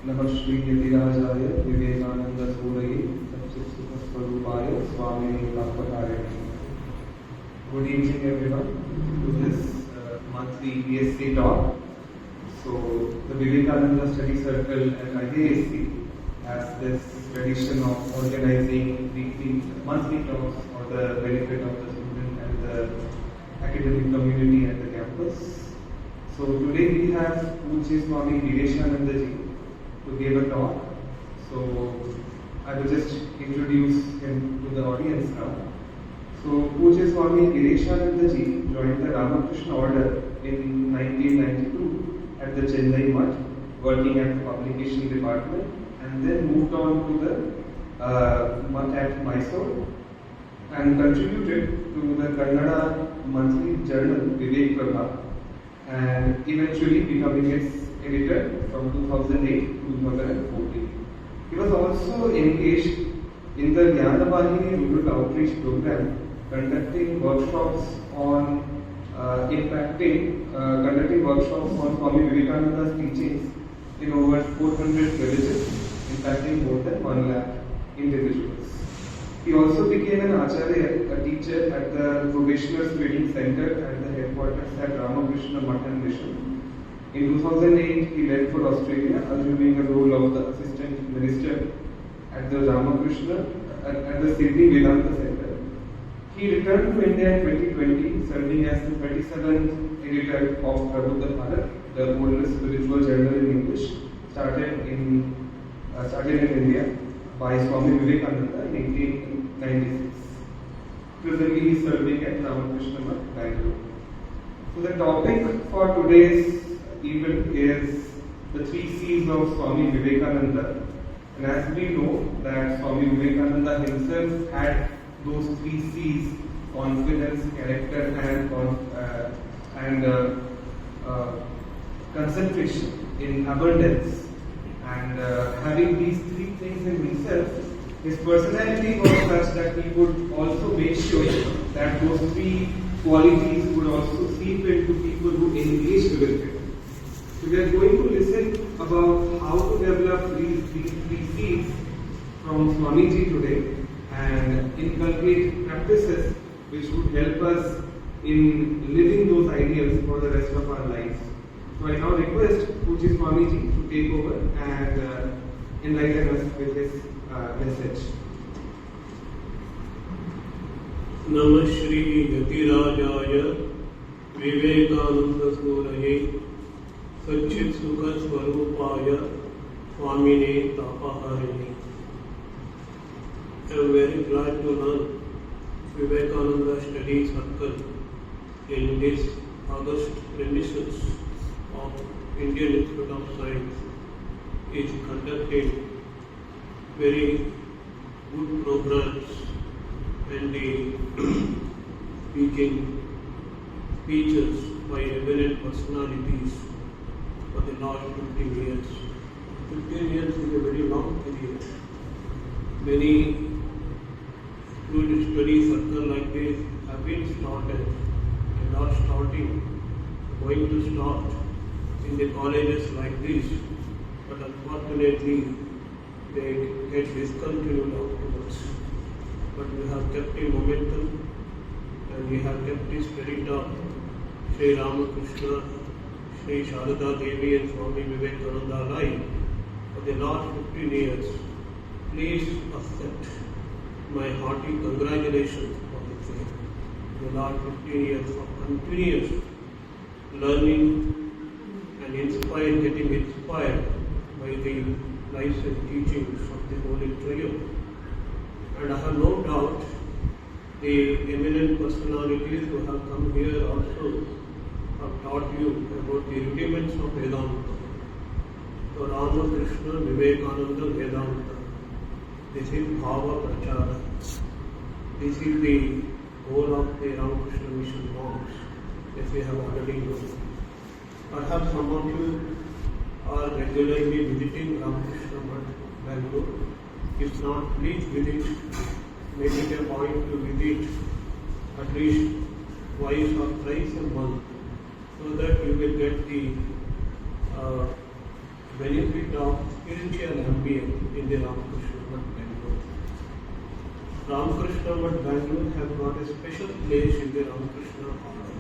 नमः श्री यतिराजाय विवेकानंद सूरये सच्चित्स्वरूपाय स्वामी विवेकानंदाय. Good evening everyone to this monthly IISc talk. So the Vivekananda Study Circle at IISc has this tradition of organizing weekly, monthly talks for the benefit of the student and the academic community at the campus. So today we have Swami Vireshanandaji to give a talk. So I will just introduce him to the audience now. So Swami Vireshanandaji joined the Ramakrishna Order in 1992 at the Chennai Math, working at the publication department, and then moved on to the Math at Mysore and contributed to the Kannada Monthly journal Viveka Prabha, and eventually becoming its editor from 2008 to 2014. He was also engaged in the Jnanavahini rural outreach program, conducting workshops on Swami Vivekananda's teachings in over 400 villages, impacting more than 1 lakh individuals. He also became an Acharya, a teacher at the probationers training center at the headquarters at Ramakrishna Math and Mission. In 2008, he left for Australia, assuming the role of the assistant minister at the at the Sydney Vedanta Center. He returned to India in 2020, serving as the 37th editor of Prabuddha Bharata, the oldest spiritual journal in English, started in India by Swami Vivekananda in 1896. Presently, he is serving at Ramakrishna Math, Bengaluru. So the topic for today's event is the 3C's of Swami Vivekananda. And as we know that Swami Vivekananda himself had those 3C's: confidence, character, and concentration in abundance. And having these three things in himself, his personality was such that he would also make sure that those three qualities would also seep into people who engaged with him. So we are going to listen about how to develop these three C's from Swamiji today, and inculcate practices which would help us in living those ideals for the rest of our lives. So I now request Swamiji to take over and enlighten us with his message. Namah Shri Yatirajaya Vivekananda Suraye Sachit Sukha Swarupaya Swamine Tapaharini. I am very glad to learn Vivekananda Study Circle in this August premises of Indian Institute of Science is conducting very good programs and the speeches by eminent personalities for the last 15 years. 15 years is a very long period. Many study circle like this have been started and are going to start in the colleges like this, but unfortunately they get discontinued afterwards. But we have kept a momentum and we have kept the spirit of Sri Ramakrishna, Sri Sharada Devi and Swami Vivekananda alive for the last 15 years. Please accept my hearty congratulations for the same. The last 15 years of continuous learning and getting inspired by the lives and teachings of the Holy Trio. And I have no doubt the eminent personalities who have come here also have taught you about the rudiments of Vedanta. So Ramakrishna Vivekananda Vedanta. This is Bhagavadgita. This is the goal of the Ramakrishna Mission monks, as we have already known. Perhaps some of you are regularly visiting Ramakrishna Math, Bengaluru. If not, please visit. Make it a point to visit at least twice or thrice a month, so that you will get the benefit of spiritual ambience in the Ramakrishna Math Bengaluru. Ramakrishna Math Bengaluru have got a special place in the Ramakrishna Order.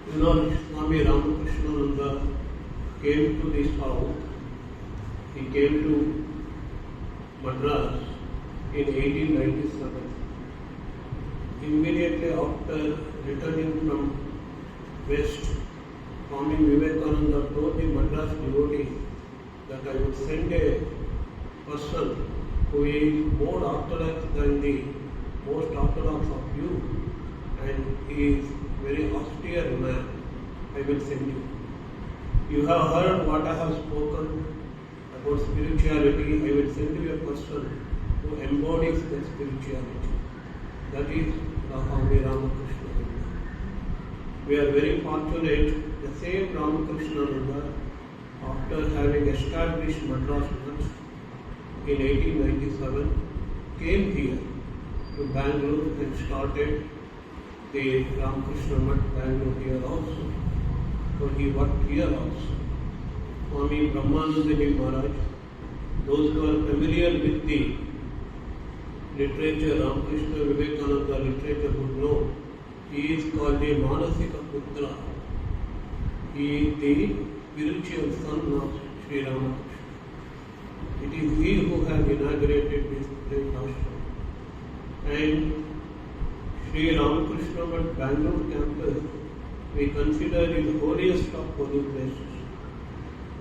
You know, Swami Ramakrishna came to this south. He came to Madras in 1897. Immediately after returning from West, Swami Vivekananda told the Madras devotee that I would send a person who is more orthodox than the most orthodox of you, and he is very austere man. I will send you. You have heard what I have spoken about spirituality. I will send you a person who embodies that spirituality. That is Swami Ramakrishna. We are very fortunate. The same Ramakrishna, after having established Madras Math in 1897, came here to Bangalore and started the Ramakrishna Math Bangalore here also. So he worked here also. Swami Brahmanandaji Maharaj, those who are familiar with the literature, Ramakrishna-Vivekananda literature would know, he is called the Manasika Putra. He is the spiritual son of Sri Ramakrishna. It is he who has inaugurated this great ashram. And Sri Ramakrishna Math Bangalore campus we consider it the holiest of holy places.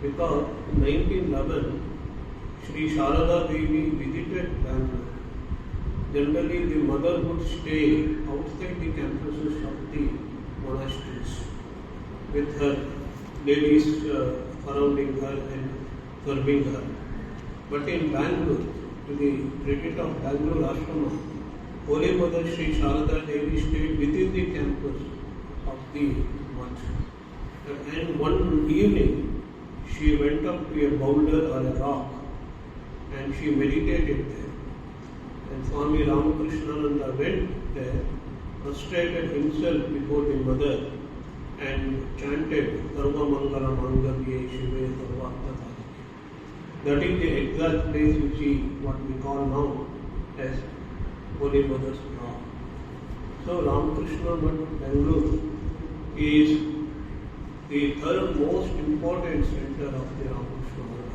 Because in 1911, Sri Sharada Devi visited Bangalore. Generally, the mother would stay outside the campuses of the monasteries with her ladies surrounding her and serving her. But in Bangalore, to the credit of Bangalore Ashrama, Holy Mother Sri Sharada Devi stayed within the campus of the Math. And one evening, she went up to a boulder or a rock and she meditated there. And Swami Ramakrishna went there, prostrated himself before the mother and chanted Sarva Mangala Mangalye Shive Sarvartha Sadhike. That is the exact place which is what we call now as Holy Mother's Rock. So Ramakrishna Math Bengaluru is the third most important center of the Ramakrishna Order.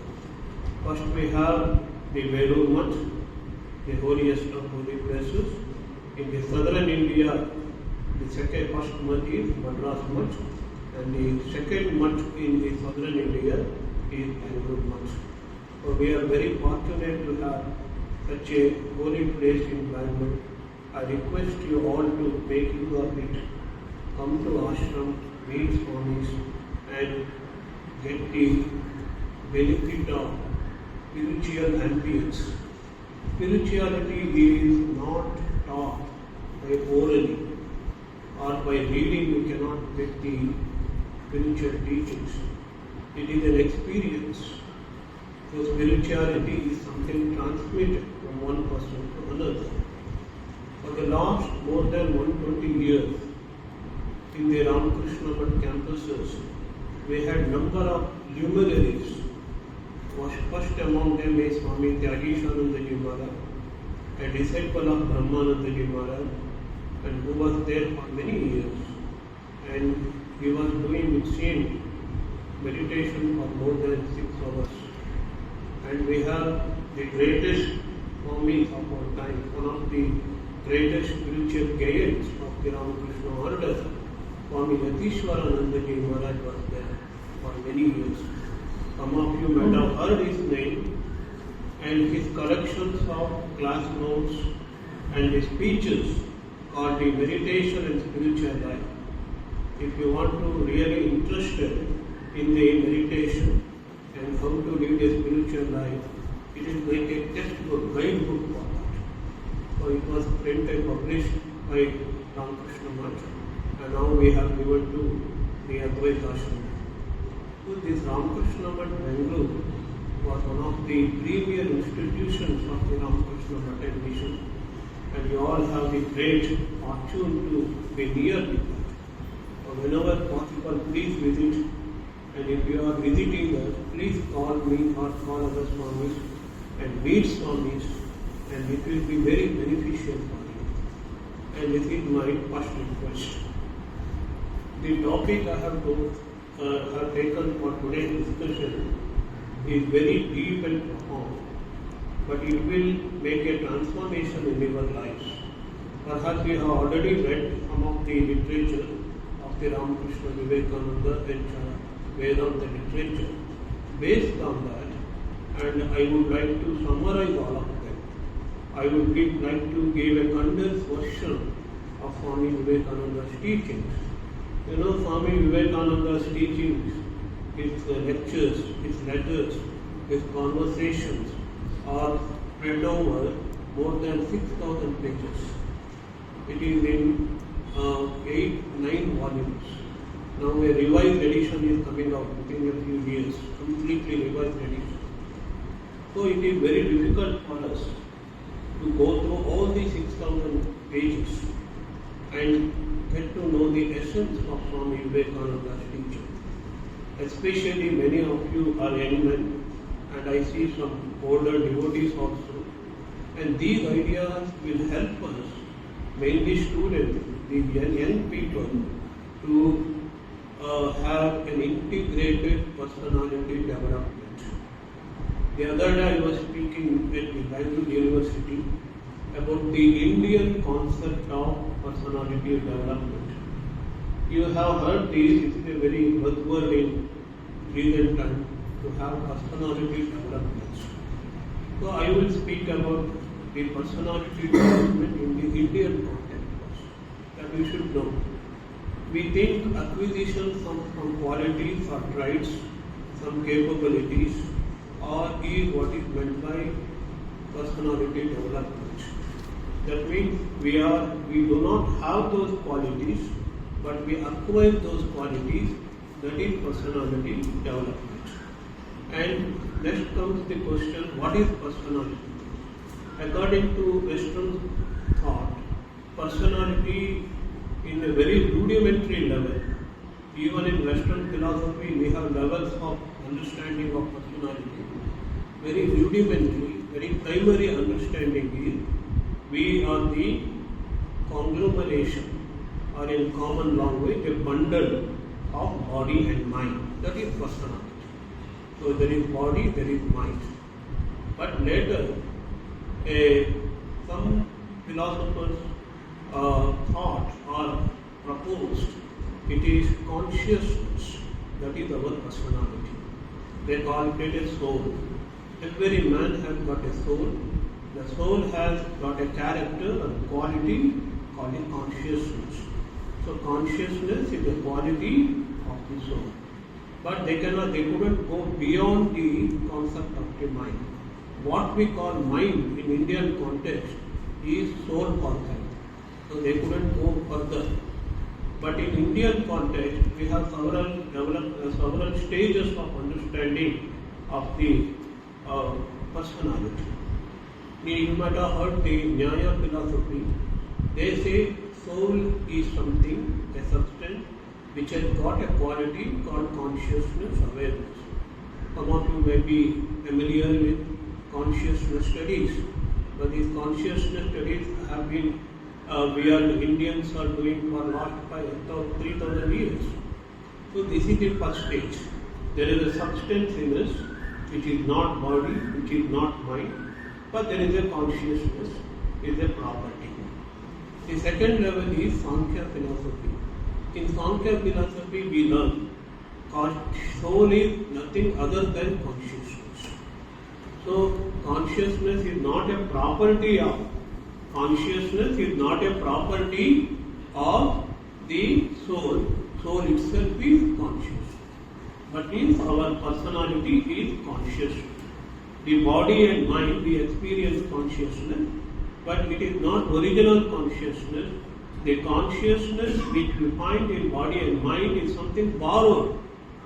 First we have the Belur Math, the holiest of holy places. In the southern India, the first Math is Madras Math, and the second Math in the southern India is Bengaluru Math. So we are very fortunate to have such a holy place in Bangalore. I request you all to make use of it. Come to ashram, meet Swamis, and get the benefit of spiritual ambience. Spirituality is not taught by orally or by reading. You cannot get the spiritual teachings. It is an experience. So spirituality is something transmitted from one person to another. For the last more than 120 years, in the Ramakrishna Math campuses, we had number of luminaries. First among them is Swami Vireshanandaji Maharaj, a disciple of Brahmanandaji Maharaj, and who was there for many years. And he was doing, it seemed, meditation for more than 6 hours. And we have the greatest Swamis of our time, one of the greatest spiritual giants of the Ramakrishna Order, Swami Yatishwaranandaji Maharaj was there for many years. Some of you might have heard his name, and his collections of class notes and his speeches called the Meditation and Spiritual Life. If you want to really interested in the meditation and how to live a spiritual life, it is like a textbook, guidebook for that. So it was printed, published by Ramakrishna Math, and now we have given to the Advaita Ashrama. So this Ramakrishna Math Bengaluru was one of the premier institutions of the Ramakrishna Math and Mission, and you all have the great fortune to be near with that. So whenever possible, please visit, and if you are visiting us, please call me or call other Swamis and meet Swamis, and it will be very beneficial for you. And this is my first request. The topic I have taken for today's discussion is very deep and profound, but it will make a transformation in your lives. Perhaps you have already read some of the literature of the Ramakrishna Vivekananda and Vedanta literature. Based on that, and I would like to summarize all of them, I would like to give a condensed version of Swami Vivekananda's teachings. You know, Swami Vivekananda's teachings, his lectures, his letters, his conversations are spread over more than 6,000 pages. It is in 8-9 volumes. Now a revised edition is coming out within a few years, completely revised edition. So it is very difficult for us to go through all the 6,000 pages and get to know the essence of Swami Vivekananda's teaching. Especially many of you are young men, and I see some older devotees also. And these ideas will help us, mainly students, the young people, to have an integrated personality development. The other day I was speaking at the Bengaluru University about the Indian concept of personality development. You have heard this, it is a very buzzword in recent time to have personality development. So I will speak about the personality development in the Indian context that we should know. We think acquisition some qualities or traits, some capabilities, or is what is meant by personality development. That means we do not have those qualities, but we acquire those qualities. That is personality development. And next comes the question: what is personality? According to Western thought, personality in a very rudimentary level. Even in Western philosophy, we have levels of understanding of personality. Very rudimentary, very primary understanding is we are the conglomeration, or in common language, a bundle of body and mind. That is personality. So there is body, there is mind. But later, some philosophers thought or proposed it is consciousness that is our personality. They call it a soul. Every man has got a soul. The soul has got a character or quality called consciousness. So consciousness is a quality of the soul. But they couldn't go beyond the concept of the mind. What we call mind in Indian context is soul concept. So they couldn't go further. But in Indian context, we have several stages of understanding of the personality. You might have heard the Nyaya philosophy. They say soul is something, a substance, which has got a quality called consciousness awareness. Some of you may be familiar with consciousness studies, but these consciousness studies have been Indians are doing for last 3,000 years. So this is the first stage. There is a substance in us which is not body, which is not mind, but there is a consciousness, is a property. The second level is Sankhya philosophy. In Sankhya philosophy we learn soul is nothing other than consciousness. So consciousness is not a property of the soul. Soul itself is conscious. But means our personality is conscious. The body and mind, we experience consciousness, but it is not original consciousness. The consciousness which we find in body and mind is something borrowed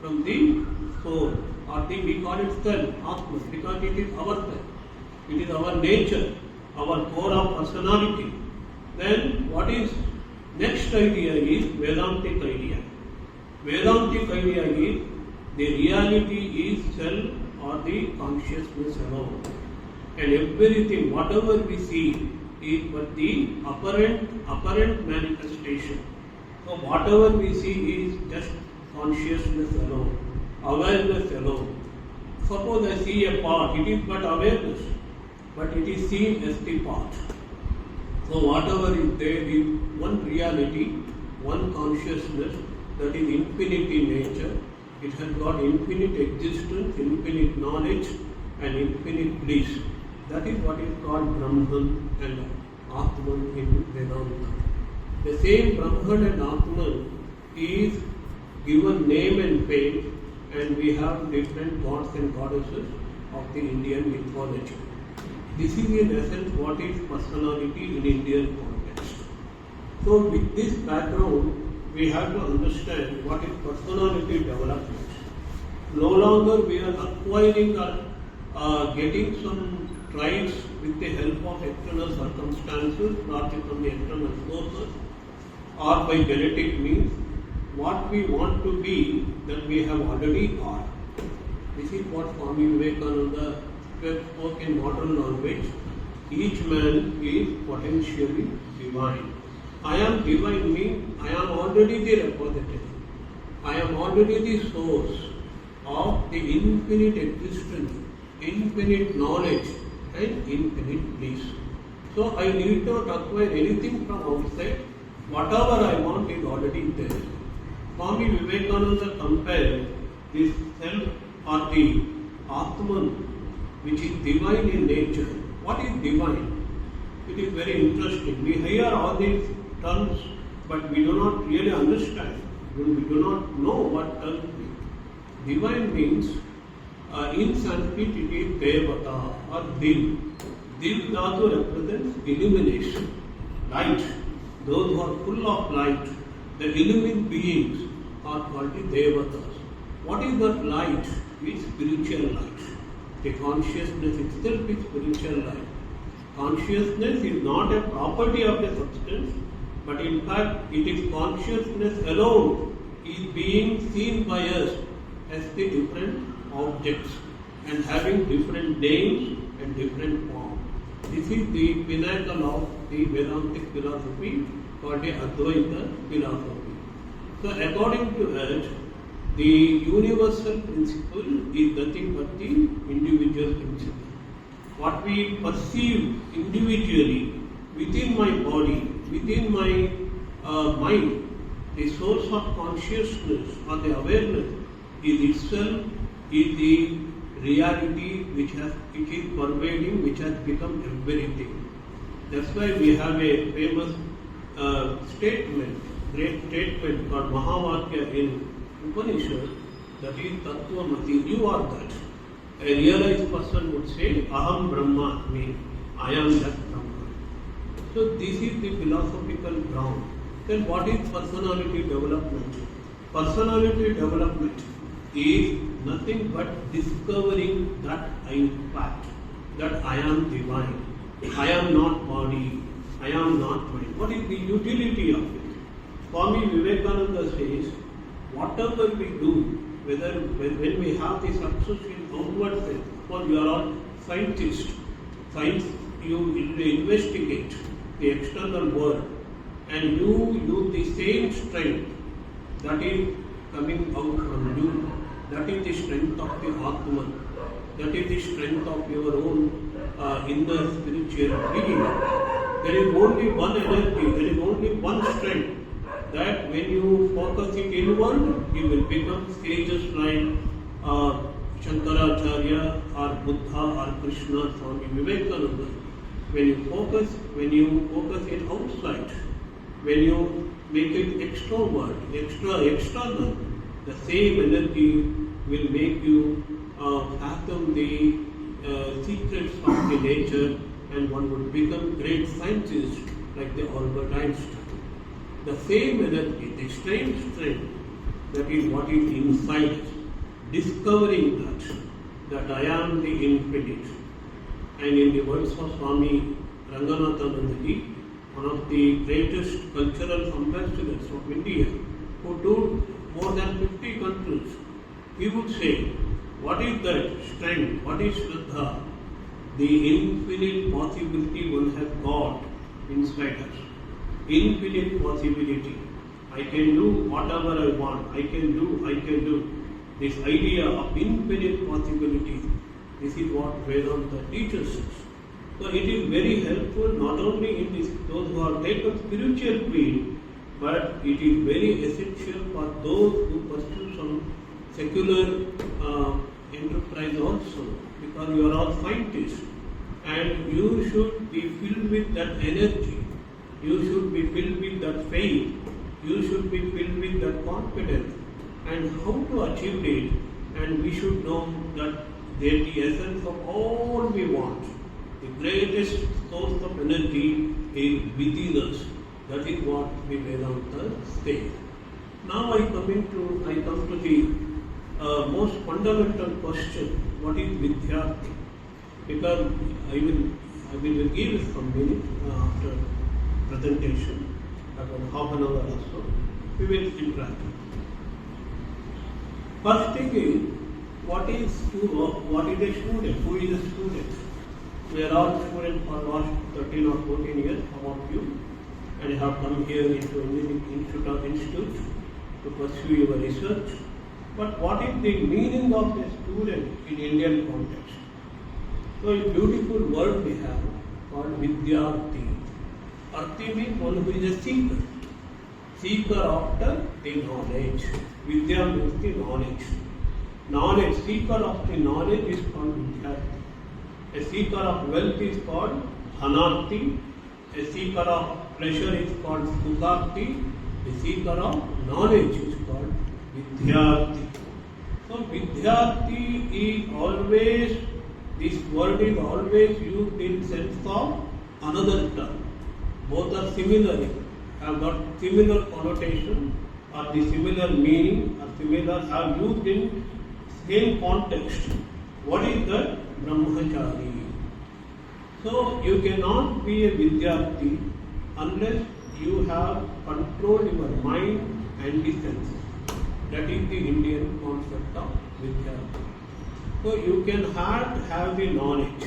from the soul, or we call it self, Atma, because it is our self. It is our nature, our core of personality. Then what is next idea is Vedantic idea. Vedantic idea is The reality is self or the consciousness alone. And everything, whatever we see, is but the apparent manifestation. So whatever we see is just consciousness alone, awareness alone. Suppose I see a part, it is but awareness, but it is seen as the part. So whatever is there is one reality, one consciousness that is infinite in nature. It has got infinite existence, infinite knowledge and infinite bliss. That is what is called Brahman and Atman in Vedanta. The same Brahman and Atman is given name and fame, and we have different gods and goddesses of the Indian mythology. This is in essence what is personality in Indian context. So with this background, we have to understand what is personality development. No longer we are acquiring or getting some traits with the help of external circumstances, partly from the external sources, or by genetic means. What we want to be, that we have already are. This is what Swami Vivekananda spoke in modern language. Each man is potentially divine. I am divine means I am already the repository. I am already the source of the infinite existence, infinite knowledge and infinite bliss. So I need not acquire anything from outside. Whatever I want is already there. Swami Vivekananda compared this self or the Atman, which is divine in nature. What is divine? It is very interesting. We hear all these terms, but we do not really understand. We do not know what terms mean. Divine means, in Sanskrit it is Devata or Div. Div Dhatu represents illumination, light. Those who are full of light, the illumined beings, are called the Devatas. What is that light? It's spiritual light. The consciousness itself is spiritual light. Consciousness is not a property of the substance, but in fact it is consciousness alone is being seen by us as the different objects and having different names and different forms. This is the pinnacle of the Vedantic philosophy called the Advaita philosophy. So according to it, the universal principle is nothing but the individual principle. What we perceive individually within my body, within my mind, the source of consciousness or the awareness is itself is the reality which is pervading, which has become everything. That's why we have a famous great statement called Mahavakya in Upanishads, that is Tattvamasi, you are that. A realized person would say, Aham Brahma, means I am that Brahma. So this is the philosophical ground. Then what is personality development? Personality development is nothing but discovering that I am divine. I am not body, I am not mind. What is the utility of it? Swami Vivekananda says, whatever we do, whether when we have the success in outward sense, or you are all scientists, science, you investigate the external world and you use the same strength that is coming out from you. That is the strength of the Atman. That is the strength of your own inner spiritual being. There is only one energy, there is only one strength, that when you focus it inward, you will become sages like Shankaracharya or Buddha or Krishna, Swami Vivekananda. When you focus it outside, when you make it extrovert, external, the same energy will make you fathom the secrets of the nature, and one would become great scientist like the Albert Einstein. The same energy, the same strength, that is what is inside us, discovering that I am the infinite. And in the words of Swami Ranganathanandaji, one of the greatest cultural ambassadors of India, who toured more than 50 countries he would say, what is that strength, what is Shraddha? The infinite possibility one has got inside us. Infinite possibility. I can do whatever I want. I can do. This idea of infinite possibilities, this is what Vedanta teaches us. So it is very helpful not only in those who have taken spiritual creed, but it is very essential for those who pursue some secular enterprise also, because you are all scientists and you should be filled with that energy, you should be filled with that faith, you should be filled with that confidence, and how to achieve it, and we should know that the essence of all we want, the greatest source of energy is within us. That is what the Vedanta says. Now I come to the most fundamental question: what is Vidyarthi? Because I will give some minute after presentation, about half an hour or so. We will interact. First thing is, what is a student? Who is a student? We are all students for last 13 or 14 years, some of you, and have come here into Engineering Institute to pursue your research. But what is the meaning of a student in Indian context? So a beautiful word we have called Vidyarthi. Arthi means one who is a seeker. Seeker after the knowledge. Vidya means the knowledge. Knowledge, seeker of the knowledge is called Vidyarthi. A seeker of wealth is called Dhanarthi. A seeker of pleasure is called Sukharthi. A seeker of knowledge is called Vidyarthi. So Vidyarthi is always, this word is always used in sense of another term. Both are similar, have got similar connotation or the similar meaning or similar, are used in same context. What is that? Brahmachari. So you cannot be a Vidyarthi unless you have controlled your mind and the senses. That is the Indian concept of Vidyarthi. So you can have the knowledge.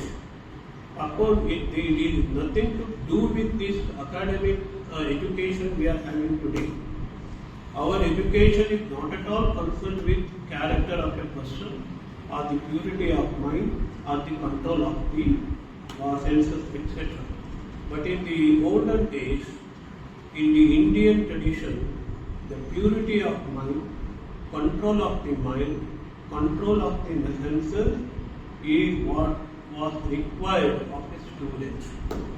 Of course, it is nothing to do with this academic education we are having today. Our education is not at all concerned with character of a person, or the purity of mind, or the control of the senses, etc. But in the olden days, in the Indian tradition, the purity of mind, control of the mind, control of the senses is what was required of a student.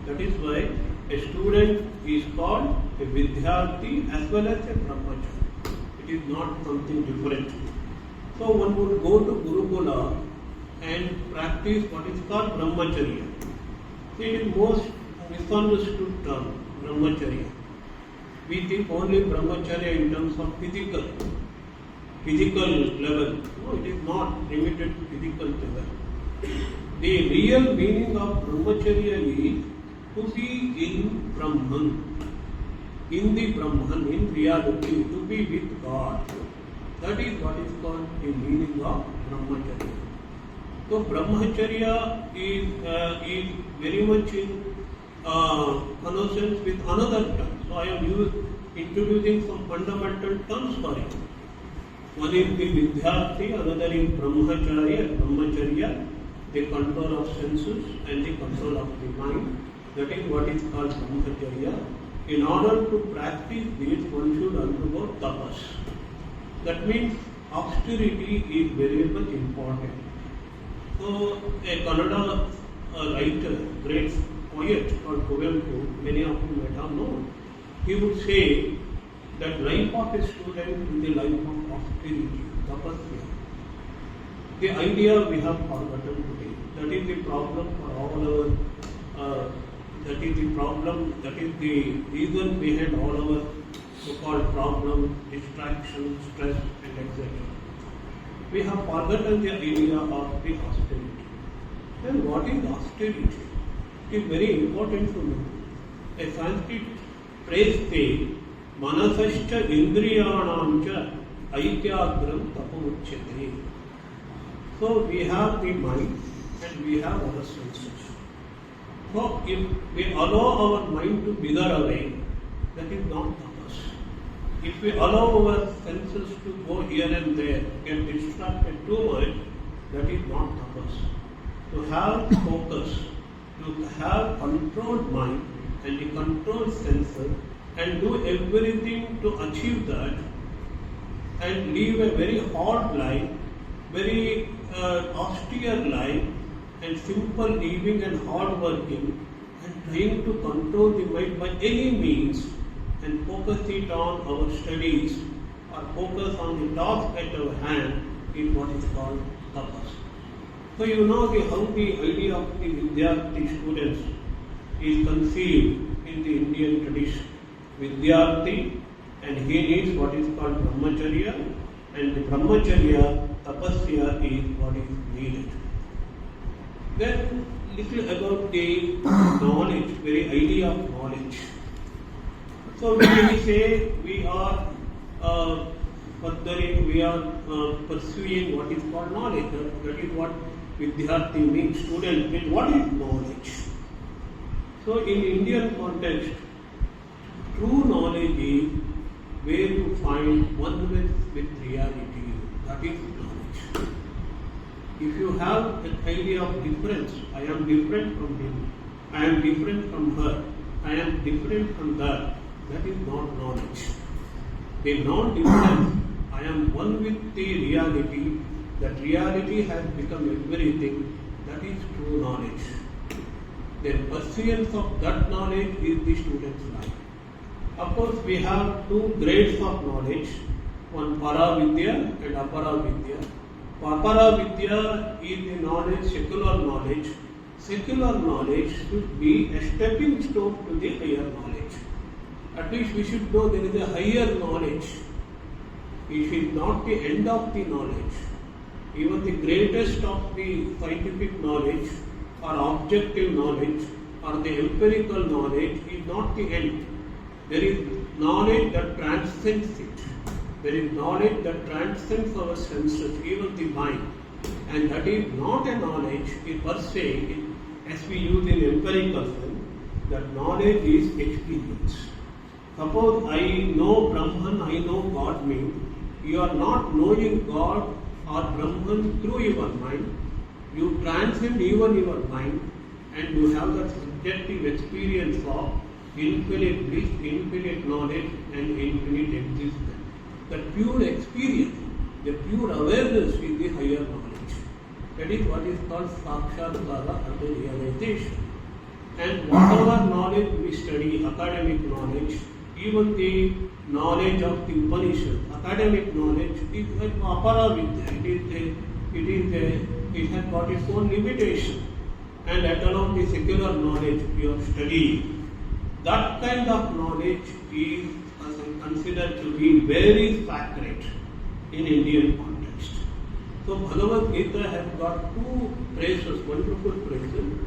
That is why a student is called a Vidyarthi as well as a Brahmachari. It is not something different. So one would go to Gurukula and practice what is called Brahmacharya. It is most misunderstood term, Brahmacharya. We think only Brahmacharya in terms of physical level. No, it is not limited to physical level. The real meaning of Brahmacharya is to be in Brahman, in reality, to be with God. That is what is called the meaning of Brahmacharya. So Brahmacharya is very much in connoissance with another term. So I am introducing some fundamental terms for it. One is the Vidyarthi, another is Brahmacharya, the control of senses and the control of the mind. That is what is called Brahmacharya. In order to practice this, one should undergo tapas. That means austerity is very much important. So a Kannada writer, great poet called Kuvelpu, many of you might have known, he would say that life of a student is the life of austerity, tapasya. The idea we have forgotten today. That is the problem for all our, that is the reason behind all our so-called problems, distractions, stress and etc. We have forgotten the idea of the austerity. Then what is austerity? It is very important to know. A Sanskrit phrase says, Manasascha indriyanamcha Aikyagram tapamuchyate. So we have the mind and we have our senses. So if we allow our mind to wither away, that is not tapas. If we allow our senses to go here and there, get distracted too much, that is not tapas. To have focus, to have controlled mind and the controlled senses and do everything to achieve that and live a very hard life, very austere life and simple living and hard working and trying to control the mind by any means and focus it on our studies or focus on the task at our hand is what is called tapas. So you know how the idea of the Vidyarthi students is conceived in the Indian tradition. Vidyarthi, and he needs what is called Brahmacharya, and the Brahmacharya, Tapasya is what is needed. Then little about the knowledge, very idea of knowledge. So when we say we are pursuing what is called knowledge, that is what Vidyarthi means, student means. What is knowledge? So in Indian context, true knowledge is where you find oneness with reality. That is knowledge. If you have an idea of difference, I am different from him, I am different from her, I am different from that is not knowledge. The non-difference, I am one with the reality, that reality has become everything, that is true knowledge. Then pursuance of that knowledge is the student's life. Of course, we have two grades of knowledge, one Paravidya and Aparavidya. Aparavidya is the knowledge, secular knowledge. Secular knowledge should be a stepping stone to the higher knowledge. At least we should know there is a higher knowledge. It is not the end of the knowledge. Even the greatest of the scientific knowledge or objective knowledge or the empirical knowledge is not the end. There is knowledge that transcends it. There is knowledge that transcends our senses, even the mind. And that is not a knowledge per se, as we use in empirical sense. That knowledge is experience. Suppose I know Brahman, I know God means, you are not knowing God or Brahman through your mind. You transcend even your mind and you have that subjective experience of infinite bliss, infinite knowledge and infinite existence. The pure experience, the pure awareness is the higher knowledge. That is what is called Sakshatkara or the realization. And whatever knowledge we study, academic knowledge, even the knowledge of the Upanishads, academic knowledge is like Aparavidya. It has got its own limitation. And at along the secular knowledge we are studying, that kind of knowledge is considered to be very sacred in Indian context. So Bhagavadgita has got two phrases, wonderful phrases,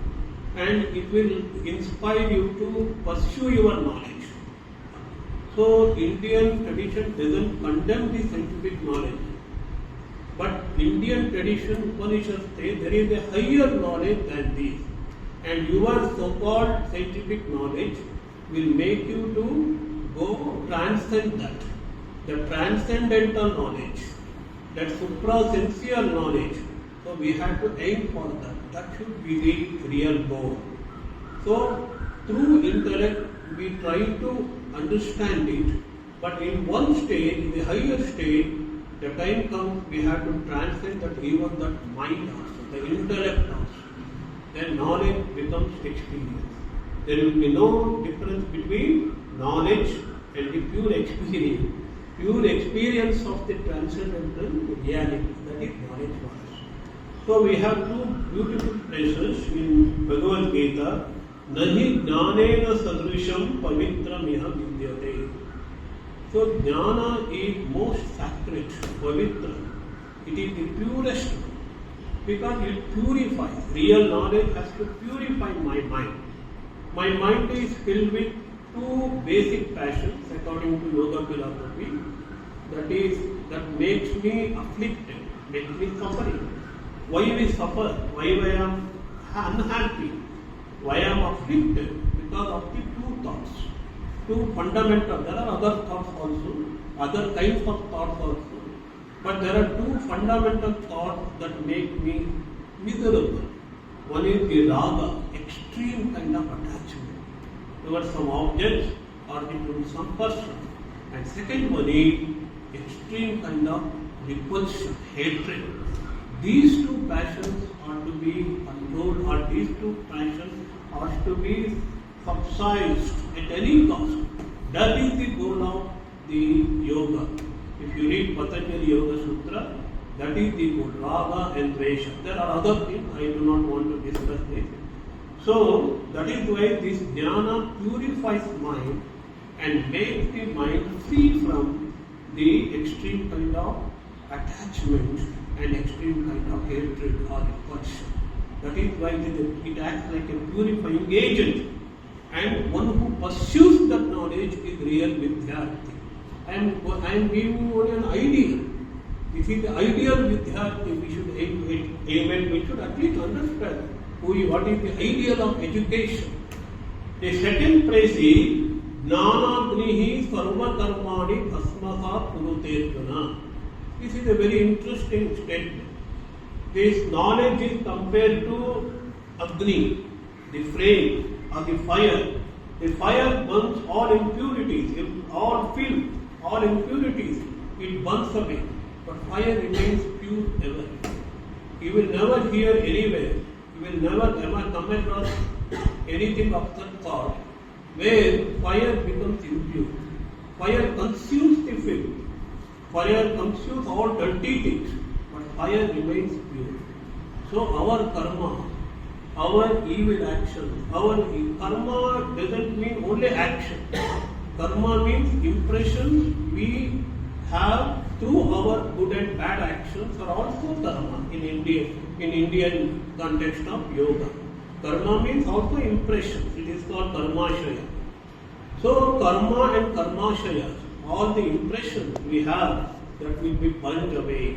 and it will inspire you to pursue your knowledge. So Indian tradition doesn't condemn the scientific knowledge, but Indian tradition, Upanishads say there is a higher knowledge than this, and your so-called scientific knowledge will make you to go transcend that. The transcendental knowledge, that suprasensual knowledge. So we have to aim for that. That should be the real goal. So through intellect we try to understand it, but in one stage, in the higher stage, the time comes we have to transcend that, even that mind also, the intellect also. Then knowledge becomes experience. There will be no difference between knowledge and the pure experience. Pure experience of the transcendental reality, that is knowledge for us. So we have two beautiful phrases in Bhagavadgita. Nahi jnanena sadrisham pavitram iha vidyate. So jnana is most sacred, pavitra. It is the purest because it purifies. Real knowledge has to purify my mind. My mind is filled with two basic passions according to yoga philosophy. That is that makes me afflicted, makes me suffering. Why we suffer? Why I am unhappy? Why I am afflicted? Because of the two thoughts. Two fundamental. There are other thoughts also, other kinds of thoughts also. But there are two fundamental thoughts that make me miserable. One is the raga, extreme kind of attachment towards some objects or towards some person. And second one is extreme kind of repulsion, hatred. These two passions are to be controlled, or these two passions are to be subsided at any cost. That is the goal of the yoga. If you read Patanjali Yoga Sutra, that is the goal, raga and dvesha. There are other things, I do not want to discuss this. So, that is why this jnana purifies mind and makes the mind free from the extreme kind of attachment and extreme kind of hatred or repulsion. That is why it acts like a purifying agent. And one who pursues that knowledge is real Vidyarthi. I am giving you only an ideal. If it is the ideal Vidyarthi, we should aim at, we should at least understand what is the ideal of education. The second phrase is Jnanavahini sarva karmani bhasmaha kuruterjuna. This is a very interesting statement. This knowledge is compared to Agni, the flame or the fire. The fire burns all impurities, all filth, all impurities. It burns away. But fire remains pure ever. You will never hear anywhere, you will never ever come across anything of that sort where fire becomes impure. Fire consumes the filth. Fire consumes all dirty things, but fire remains pure. So our karma, our evil actions, our karma doesn't mean only action. Karma means impressions we have through our good and bad actions are also karma in Indian context of yoga. Karma means also impressions. It is called karmashaya. So karma and karmashaya, all the impressions we have, that will be burnt away.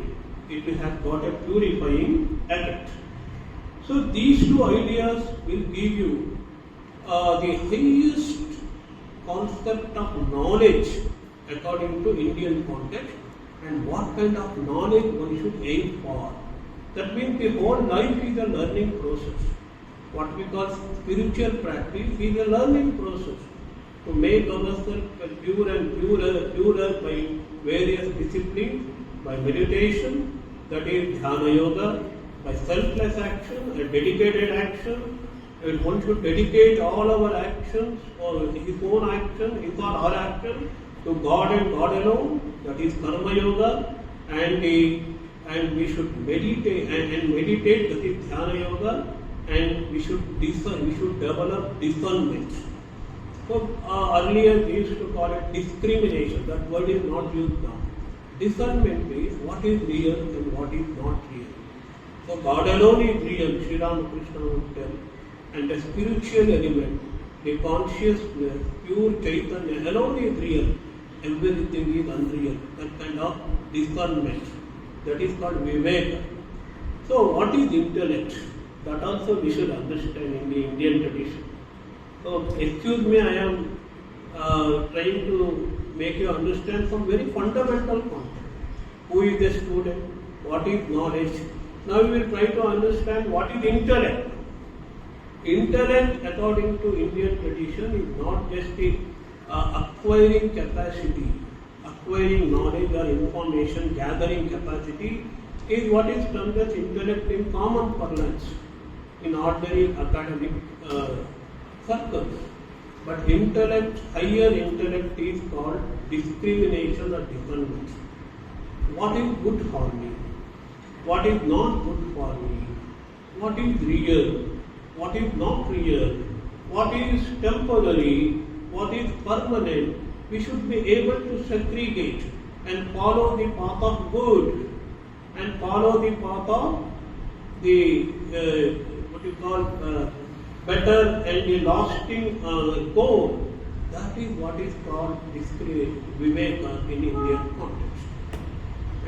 It has got a purifying effect. So these two ideas will give you the highest concept of knowledge according to Indian context, and what kind of knowledge one should aim for. That means the whole life is a learning process. What we call spiritual practice is a learning process. To make ourselves purer and purer by various disciplines, by meditation, that is dhyana yoga, by selfless action, a dedicated action. One should dedicate all our actions, or his own action, his or our action, to God and God alone. That is karma yoga, and we should meditate and meditate. That is dhyana yoga, and we should discern. We should develop discernment. So earlier we used to call it discrimination. That word is not used now. Discernment is what is real and what is not real. So God alone is real, Sri Ramakrishna would tell. And the spiritual element, the consciousness, pure Chaitanya alone is real. Everything is unreal. That kind of discernment. That is called Viveka. So what is intellect? That also we should understand in the Indian tradition. So excuse me, I am trying to make you understand some very fundamental concept. Who is the student? What is knowledge? Now we will try to understand what is intellect. Intellect, according to Indian tradition, is not just the acquiring capacity, acquiring knowledge or information, gathering capacity, is what is termed as intellect in common parlance, in ordinary academic circles. But intellect, higher intellect is called discrimination or discernment. What is good for me? What is not good for me? What is real? What is not real? What is temporary? What is permanent? We should be able to segregate and follow the path of good and follow the path of the what you call better and the lasting goal. That is what is called Viveka in Indian context.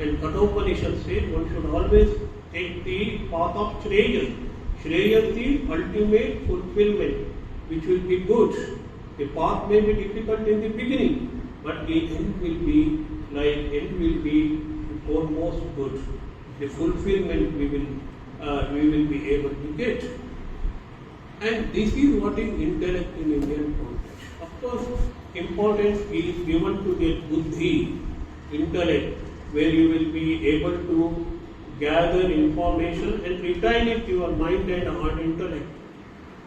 And Upanishads say one should always take the path of Shreya. Shreya is the ultimate fulfillment, which will be good. The path may be difficult in the beginning, but the end will be foremost good. The fulfillment we will be able to get. And this is what is intellect in Indian context. Of course, importance is given to get buddhi, intellect, where you will be able to gather information and retain it to your mind and heart intellect.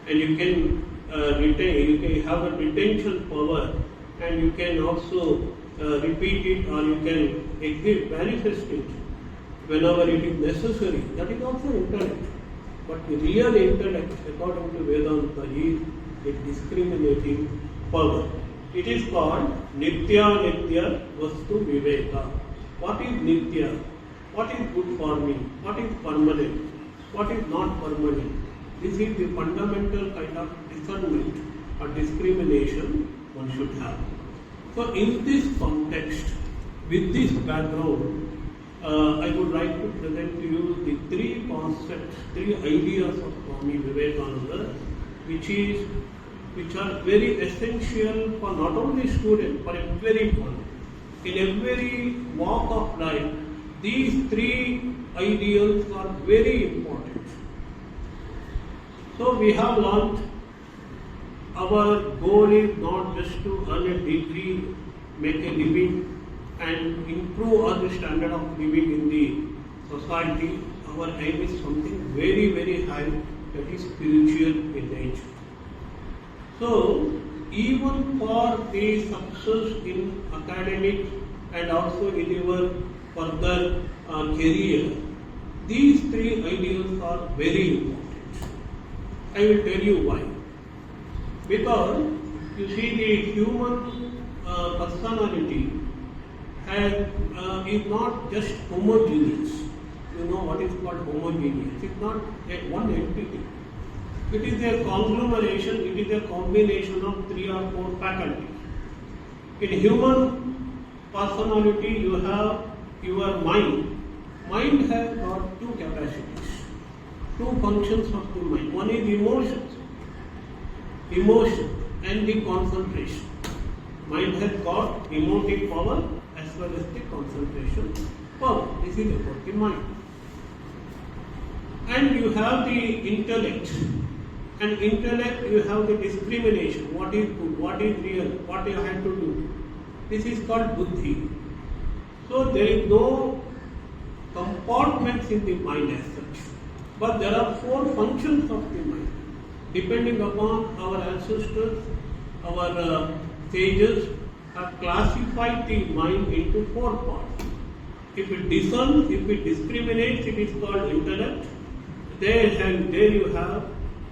And you can you can have a retention power, and you can also repeat it, or you can manifest it whenever it is necessary. That is also intellect. But the real intellect, according to Vedanta, is a discriminating power. It is called Nitya Vastu Viveka. What is Nitya? What is good for me? What is permanent? What is not permanent? This is the fundamental kind of discernment or discrimination one should have. So in this context, with this background, I would like to present to you the three concepts, three ideas of Swami Vivekananda, which are very essential for not only students, but everyone. In every walk of life, these three ideals are very important. So we have learned our goal is not just to earn a degree, make a living, and improve our standard of living in the society. Our aim is something very, very high, that is spiritual in nature. So, even for the success in academic and also in your further career, these three ideals are very important. I will tell you why. Because you see, the human personality is not just homogeneous. You know what is called homogeneous. It is not one entity. It is a conglomeration, it is a combination of 3 or 4 faculties. In human personality, you have your mind. Mind has got 2 capacities, 2 functions of the mind. One is emotion and the concentration. Mind has got emotive power as well as the concentration power. This is about the mind. And you have the intellect. And intellect, you have the discrimination. What is good, what is real, what you have to do. This is called buddhi. So there is no compartments in the mind as such. But there are 4 functions of the mind. Depending upon our ancestors, our sages have classified the mind into 4 parts. If it discerns, if it discriminates, it is called intellect. There you have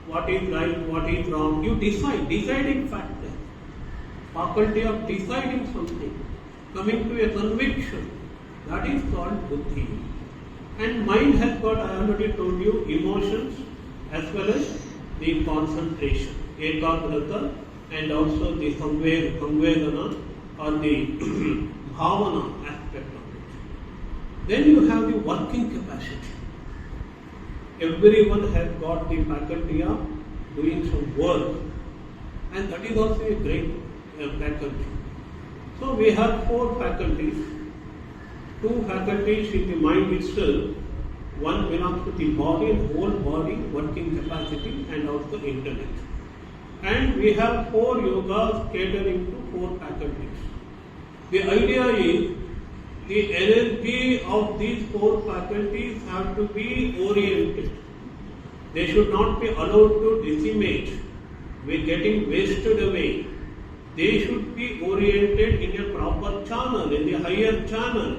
what is right, what is wrong. You deciding factor. Faculty of deciding something, coming to a conviction. That is called buddhi. And mind has got, I already told you, emotions as well as the concentration, ekagrata, and also the samvedana or the bhavana aspect of it. Then you have the working capacity. Everyone has got the faculty of doing some work, and that is also a great faculty. So we have 4 faculties. 2 faculties in the mind itself. One belongs to the body, whole body, working capacity, and also intellect. And we have 4 yogas catering to 4 faculties. The idea is the energy of these 4 faculties have to be oriented. They should not be allowed to decimate, getting wasted away. They should be oriented in a proper channel, in the higher channel,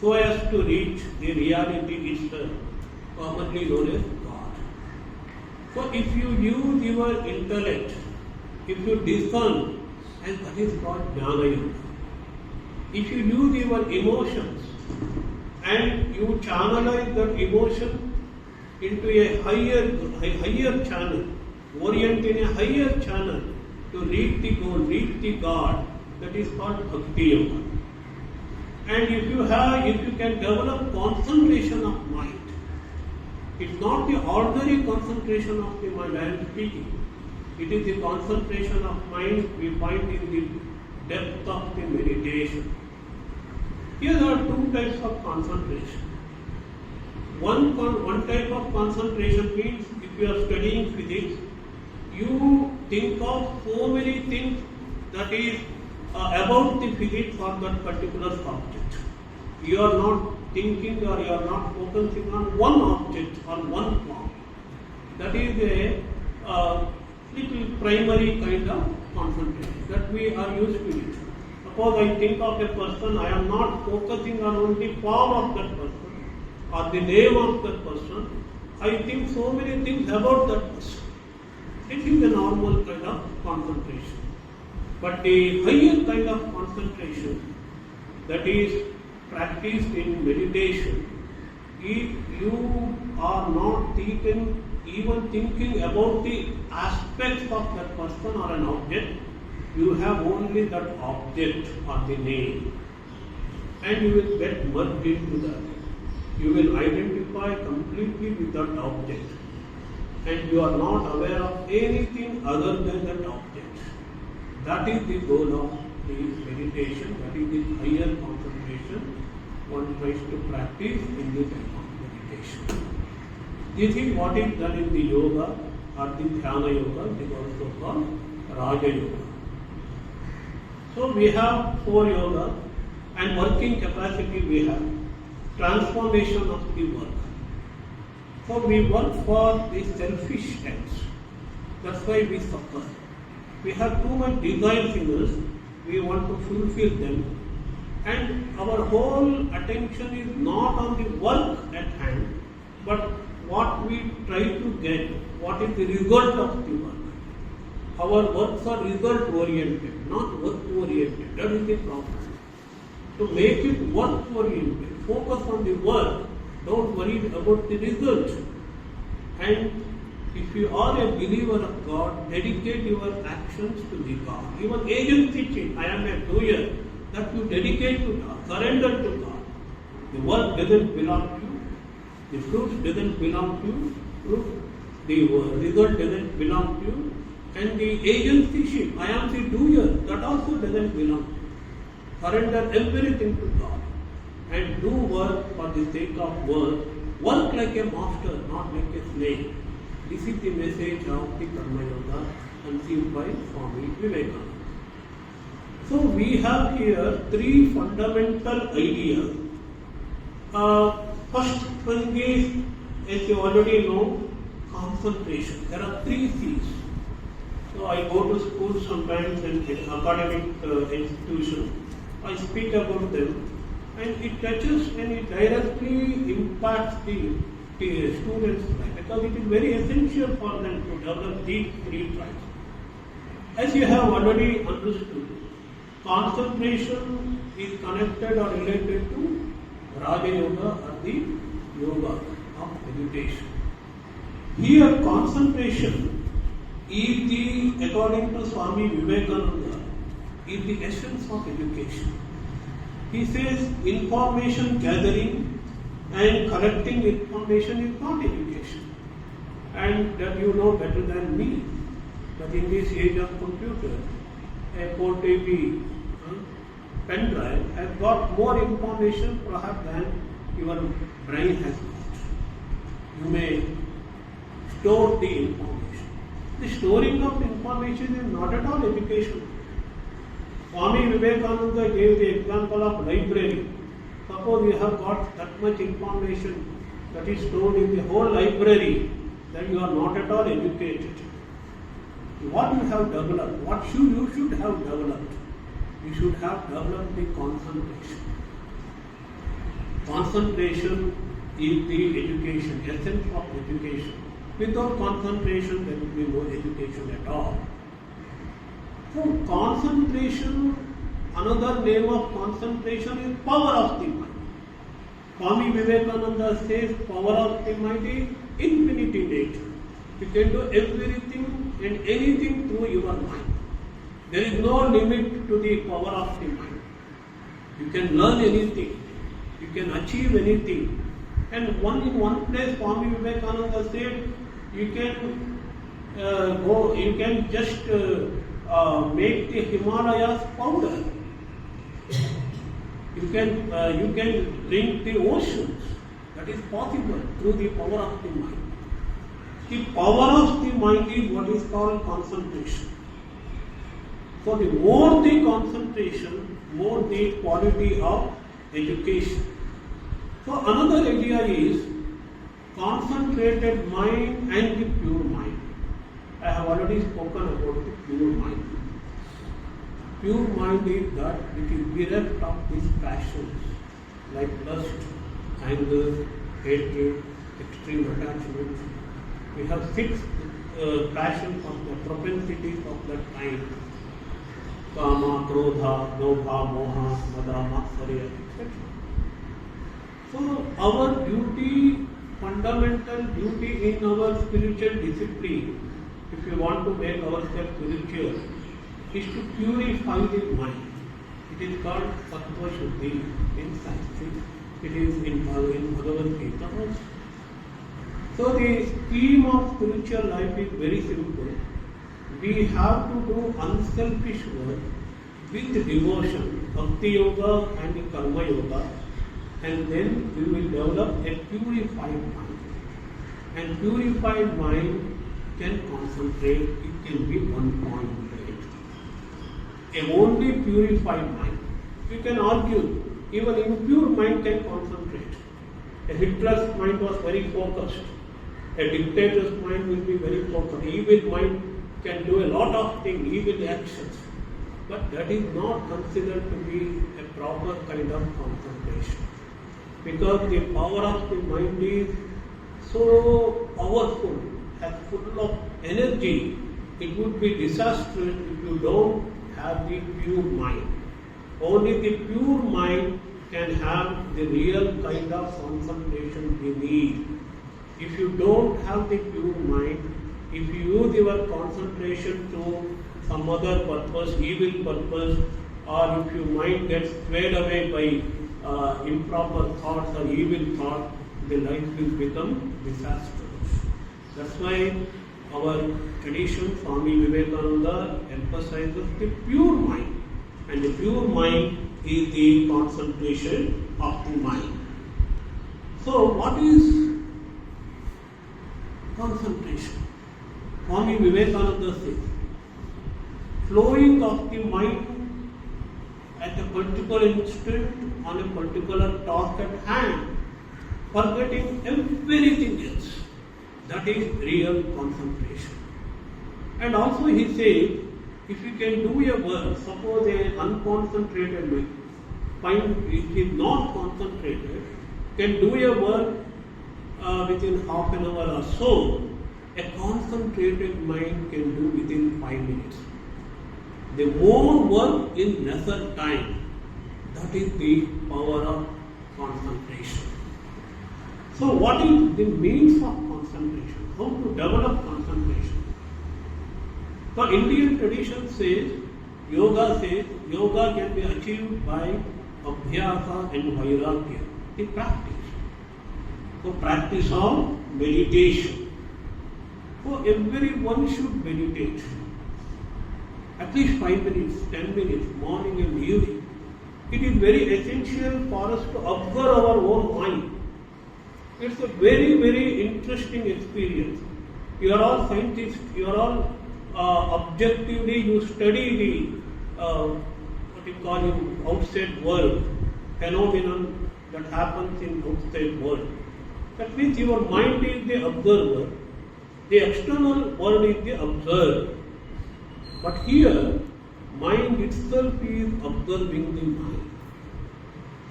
so as to reach the reality itself, commonly known as God. So if you use your intellect, if you discern, and that is called Jnanavahini. If you use your emotions and you channelize that emotion into a higher channel, orient in a higher channel to reach the goal, reach the God, that is called Bhakti Yoga. And if you can develop concentration of mind, it's not the ordinary concentration of the mind I am speaking. It is the concentration of mind we find in the depth of the meditation. Here are two types of concentration. One type of concentration means if you are studying physics, you think of so many things that is about the physics or that particular subject. You are not thinking or you are not focusing on one object or one form. That is a little primary kind of concentration that we are used to it. Suppose I think of a person, I am not focusing on only form of that person or the name of that person. I think so many things about that person. It is a normal kind of concentration. But the higher kind of concentration that is practiced in meditation, if you are not even thinking about the aspects of that person or an object, you have only that object or the name, and you will get merged into that. You will identify completely with that object, and you are not aware of anything other than that object. That is the goal of the meditation, that is the higher concentration one tries to practice in this type of meditation. This is what is done in the yoga or the dhyana yoga, it is also called Raja Yoga. So we have 4 yoga, and working capacity we have transformation of the work. So we work for the selfish ends. That's why we suffer. We have too much desires in us. We want to fulfill them, and our whole attention is not on the work at hand, but what we try to get, what is the result of the work. Our works are result oriented, not work oriented. That is the problem. To make it work oriented, focus on the work, don't worry about the result. And if you are a believer of God, dedicate your actions to the God. Even agency, I am a doer, that you dedicate to God, surrender to God. The work doesn't belong to you, the fruits doesn't belong to you, the result doesn't belong to you, and the agencyship, I am the doer, that also doesn't belong to you. Surrender everything to God and do work for the sake of work. Work like a master, not like a slave. This is the message of the Karma Yoga conceived by Swami Vivekananda. So we have here 3 fundamental ideas. First one is, as you already know, concentration. There are 3 C's. So I go to school sometimes and academic institutions. I speak about them, and it touches and it directly impacts the students' life, because it is very essential for them to develop these 3 types. As you have already understood, concentration is connected or related to Raja Yoga or the yoga of meditation. Here concentration is the, according to Swami Vivekananda, is the essence of education. He says information gathering and collecting information is not education. And that you know better than me, that in this age of computer, a portable pen drive has got more information perhaps than your brain has got. You may store the information. The storing of information is not at all educational. Swami Vivekananda gave the example of library. Suppose you have got that much information that is stored in the whole library, then you are not at all educated. What you have developed, you should have developed? You should have developed the concentration. Concentration is the education, essence of education. Without concentration, there will be no education at all. So concentration, another name of concentration is power of the mind. Swami Vivekananda says power of the mind is infinite in nature. You can do everything and anything through your mind. There is no limit to the power of the mind. You can learn anything. You can achieve anything. And in one place, Swami Vivekananda said, you can you can just make the Himalayas powder. You can drink the oceans. That is possible through the power of the mind. The power of the mind is what is called concentration. So the more the concentration, more the quality of education. So another idea is concentrated mind and the pure mind. I have already spoken about the pure mind. Pure mind is that which is bereft of these passions like lust, anger, hatred, extreme attachment. We have 6 passions of the propensities of that time. Kama, Krodha, Lobha, Moha, Mada, Matsarya, etc. So our duty, fundamental duty in our spiritual discipline, if you want to make ourselves spiritual, is to purify the mind. It is called Sattva Shuddhi in Sanskrit. It is in Bhagavadgita also. So the scheme of spiritual life is very simple. We have to do unselfish work with devotion, Bhakti Yoga and Karma Yoga, and then we will develop a purified mind. And purified mind can concentrate, it can be one point. A only purified mind. You can argue, even impure mind can concentrate. A Hitler's mind was very focused. A dictator's mind will be very focused. Evil mind can do a lot of things, evil actions. But that is not considered to be a proper kind of concentration. Because the power of the mind is so powerful and full of energy, it would be disastrous if you don't have the pure mind. Only the pure mind can have the real kind of concentration we need. If you don't have the pure mind, if you use your concentration to some other purpose, evil purpose, or if your mind gets swayed away by improper thoughts or evil thoughts, the life will become disastrous. That's why our tradition, Swami Vivekananda, emphasizes the pure mind. And the pure mind is the concentration of the mind. So, what is concentration? Swami Vivekananda says, flowing of the mind at a particular instant on a particular task at hand, forgetting everything else. That is real concentration. And also he says, if you can do your work, suppose an unconcentrated mind which is not concentrated, can do your work within half an hour or so, a concentrated mind can do within 5 minutes. The more work in lesser time, that is the power of concentration. So what is the means of concentration? How to develop concentration? So Indian tradition says, yoga can be achieved by abhyasa and vairagya, the practice. So practice of meditation. So everyone should meditate. At least 5 minutes, 10 minutes, morning and evening. It is very essential for us to observe our own mind. It's a very, very interesting experience. You are all scientists, you are all objectively, you study the outside world, phenomenon that happens in outside world. That means your mind is the observer, the external world is the observed. But here, mind itself is observing the mind.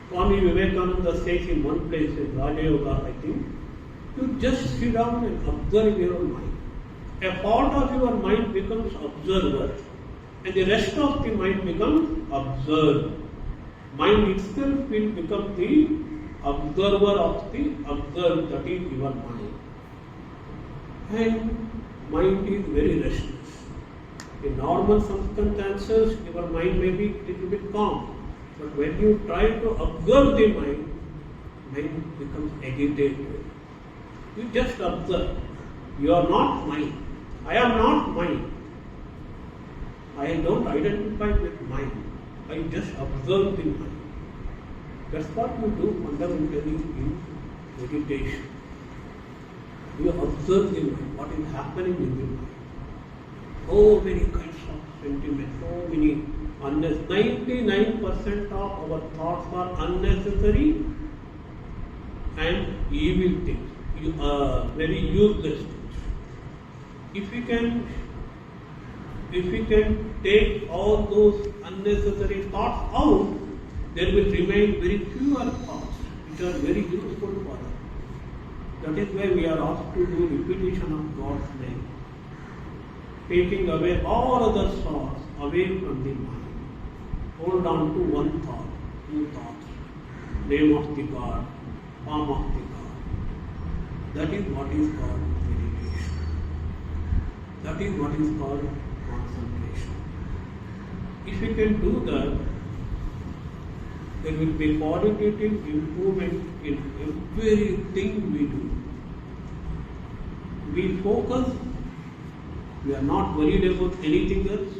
Swami Vivekananda says in one place in Raja Yoga, I think, you just sit down and observe your own mind. A part of your mind becomes observer and the rest of the mind becomes observed. Mind itself will become the observer of the observed, that is your mind. And mind is very restless. In normal circumstances, your mind may be a little bit calm. But when you try to observe the mind becomes agitated. You just observe. You are not mind. I am not mind. I don't identify with mind. I just observe the mind. That's what you do fundamentally in meditation. You observe the mind, what is happening in the mind. So many kinds of sentiments, so many 99% of our thoughts are unnecessary and evil things, very useless things. If we can take all those unnecessary thoughts out, there will remain very fewer thoughts which are very useful for us. That is why we are asked to do repetition of God's name, taking away all other thoughts away from the mind. Hold on to one thought, two thoughts, name of the God, form of the God. That is what is called meditation. That is what is called concentration. If we can do that, there will be qualitative improvement in everything we do. We focus, we are not worried about anything else,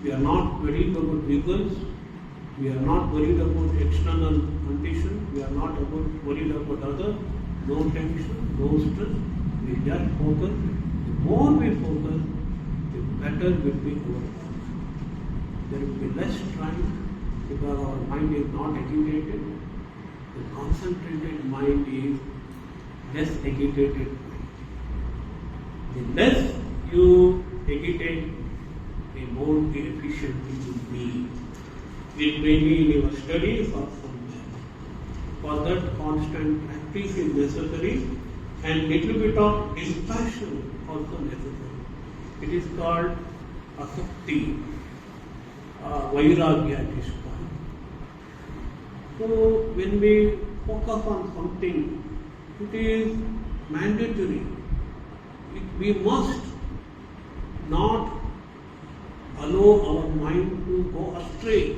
we are not worried about results, we are not worried about external conditions, we are not worried about others, no tension, no stress, we just focus. The more we focus, the better will be our life. There will be less time because our mind is not agitated. The concentrated mind is less agitated mind. The less you agitate, the more efficient you will be. It may be in your studies or somewhere. For that, constant practice is necessary and little bit of dispassion also necessary. It is called asakti, vairagya at this point. So when we focus on something, it is mandatory. We must not allow our mind to go astray.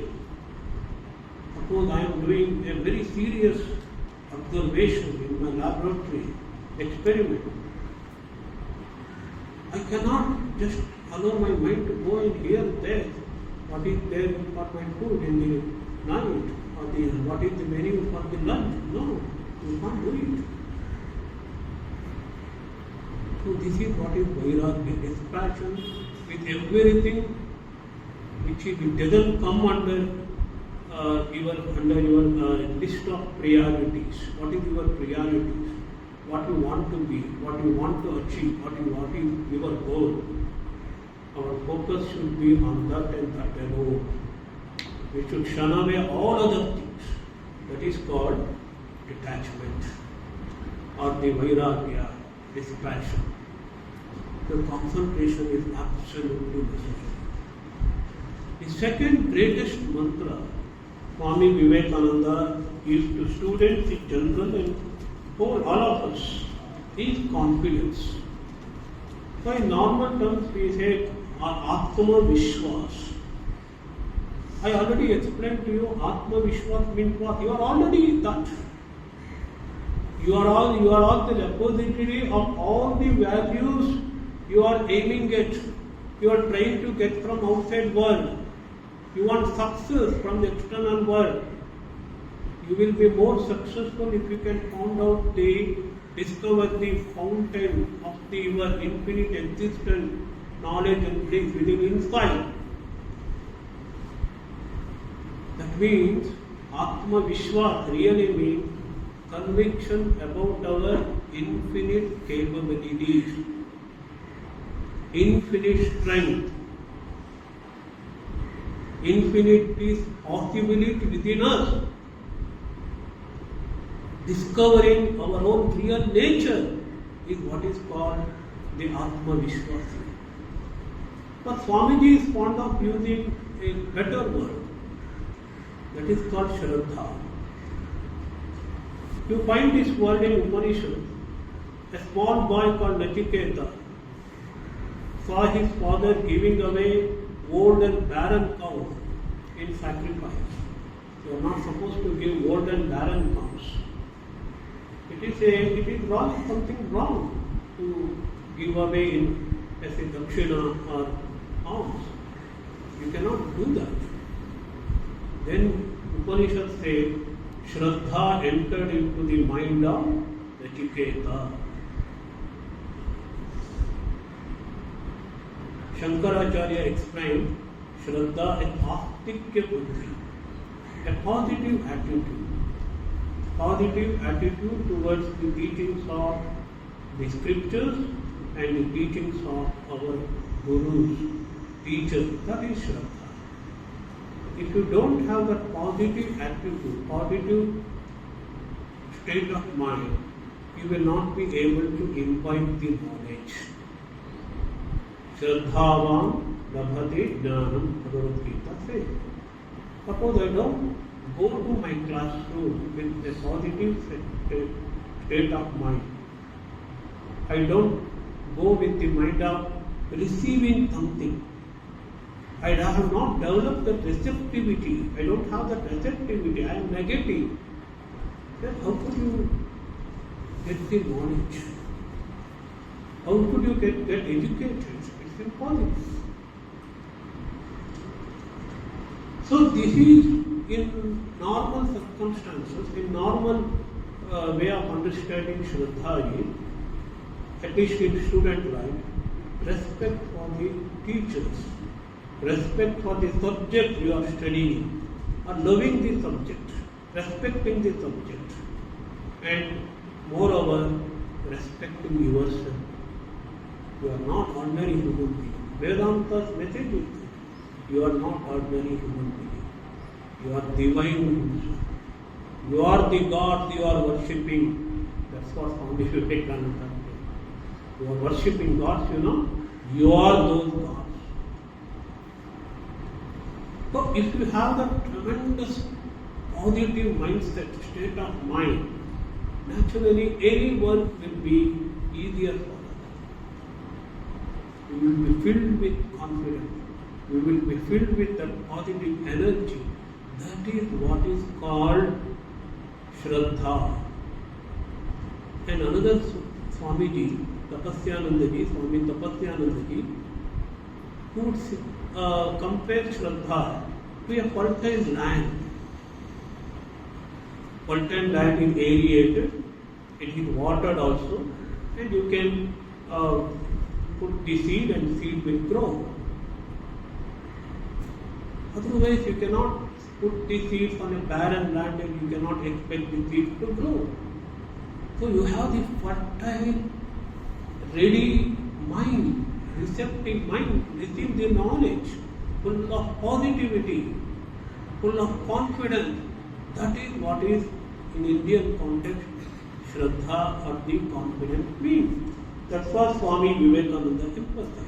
Suppose I am doing a very serious observation in my laboratory experiment. I cannot just allow my mind to go in here and there. What is there for my food in the night? Or what is the menu for the lunch? No, you can't do it. So this is what is vairagya, dispassion with everything which it doesn't come under your list of priorities. What is your priorities? What you want to be, what you want to achieve, what is your goal. Our focus should be on that and that alone. We should shun away all other things. That is called detachment or the vairagya, dispassion. The concentration is absolutely necessary. The second greatest mantra Swami Vivekananda gives to students in general and for all of us is confidence. So in normal terms we say Atma Vishwas. I already explained to you Atma Vishwas means what? You are already that. You are all the repository of all the values you are aiming at. You are trying to get from outside world. You want success from the external world. You will be more successful if you can discover the fountain of your infinite existence, knowledge and bliss within inside. That means Atma Vishwas really means conviction about our infinite capabilities, infinite strength, infinite possibility within us. Discovering our own real nature is what is called the Atma Vishwas. But Swamiji is fond of using a better word that is called Shraddha. You find this word in Upanishads. A small boy called Nachiketa saw his father giving away old and barren cows in sacrifice. You are not supposed to give gold and barren cows. It is wrong, something wrong to give away as a dakshina or alms. You cannot do that. Then Upanishads say, Shraddha entered into the mind of Nachiketa. Shankaracharya explained, Shraddha is astikya buddhi, a positive attitude. Positive attitude towards the teachings of the scriptures and the teachings of our gurus, teachers. That is Shraddha. If you don't have that positive attitude, positive state of mind, you will not be able to imbibe the knowledge. Shraddhavam labhate jnanam, Bhagavadgita says. Suppose I don't go to my classroom with a positive state of mind. I don't go with the mind of receiving something. I have not developed that receptivity. I don't have that receptivity. I am negative. Then how could you get the knowledge? How could you get educated? It's impossible. So this is in normal circumstances, in normal way of understanding Shraddha is, at least in student life, respect for the teachers, respect for the subject you are studying, or loving the subject, respecting the subject, and moreover, respecting yourself. You are not ordinary human being. Vedanta's message is that you are not ordinary human being. You are divine himself. You are the God you are worshipping. That's what Swami Vivekananda said. You are worshipping gods, you are those gods. So if you have that tremendous positive mindset, state of mind, naturally any work will be easier for us. We will be filled with confidence. We will be filled with that positive energy. That is what is called Shraddha. And another Swamiji, Swami Tapasyanandaji, who would compare Shraddha to a fertile land. Fertile land is aerated, it is watered also, and you can put the seed and seed will grow. Otherwise, you cannot put the seeds on a barren land and you cannot expect the seeds to grow. So you have the fertile, ready mind, receptive mind, receive the knowledge, full of positivity, full of confidence. That is what is in Indian context Shraddha or the confident means. That's what Swami Vivekananda emphasized.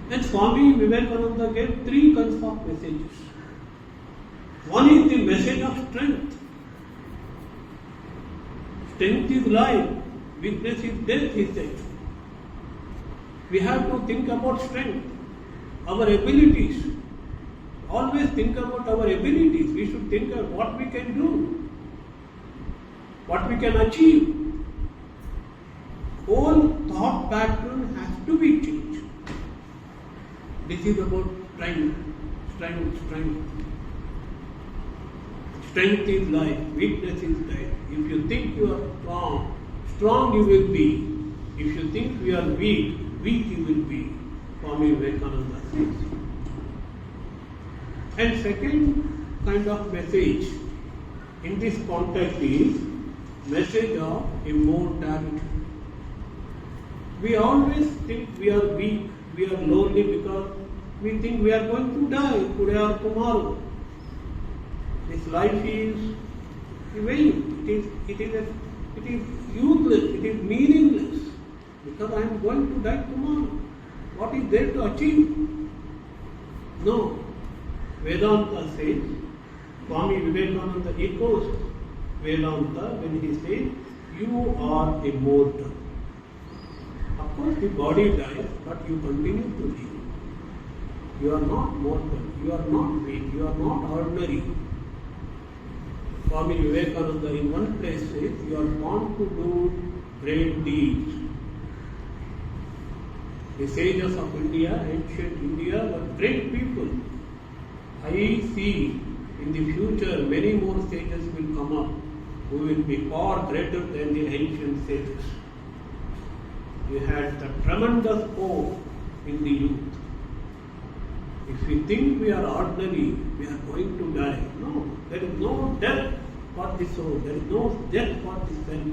And Swami Vivekananda gave three kinds of messages. One is the message of strength. Strength is life, weakness is death, he said. We have to think about strength, our abilities. Always think about our abilities. We should think of what we can do, what we can achieve. Whole thought pattern has to be changed. This is about strength. Strength is life, weakness is death. If you think you are strong you will be. If you think you are weak you will be. Swami Vivekananda says. And second kind of message in this context is message of immortality. We always think we are weak, we are lonely because we think we are going to die today or tomorrow. This life is vain. It is useless. It is meaningless because I am going to die tomorrow. What is there to achieve? No. Vedanta says, Swami Vivekananda echoes Vedanta when he says, you are immortal. Of course, the body dies, but you continue to live. You are not mortal, you are not weak, you are not ordinary. Swami Vivekananda in one place says, you are born to do great deeds. The sages of India, ancient India, were great people. I see in the future many more sages will come up who will be far greater than the ancient sages. We had the tremendous hope in the youth. If we think we are ordinary, we are going to die. No, there is no death for the soul, there is no death for the self.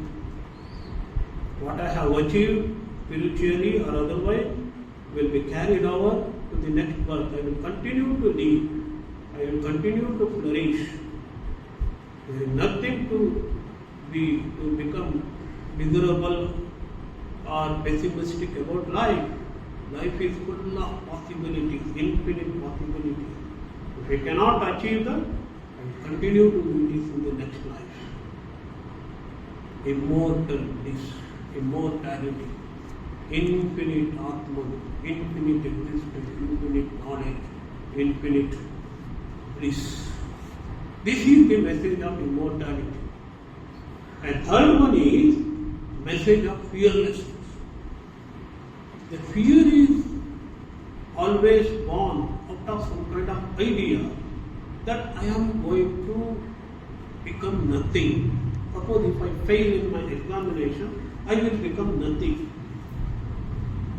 What I have achieved spiritually or otherwise will be carried over to the next birth. I will continue to live. I will continue to flourish. There is nothing to become miserable or pessimistic about life. Life is full of possibilities, infinite possibilities. If we cannot achieve that, I will continue to do this in the next life. Immortal bliss, immortality, infinite Atman, infinite existence, infinite knowledge, infinite bliss. This is the message of immortality. And third one is message of fearlessness. The fear is always born out of some kind of idea that I am going to become nothing. Suppose if I fail in my examination, I will become nothing.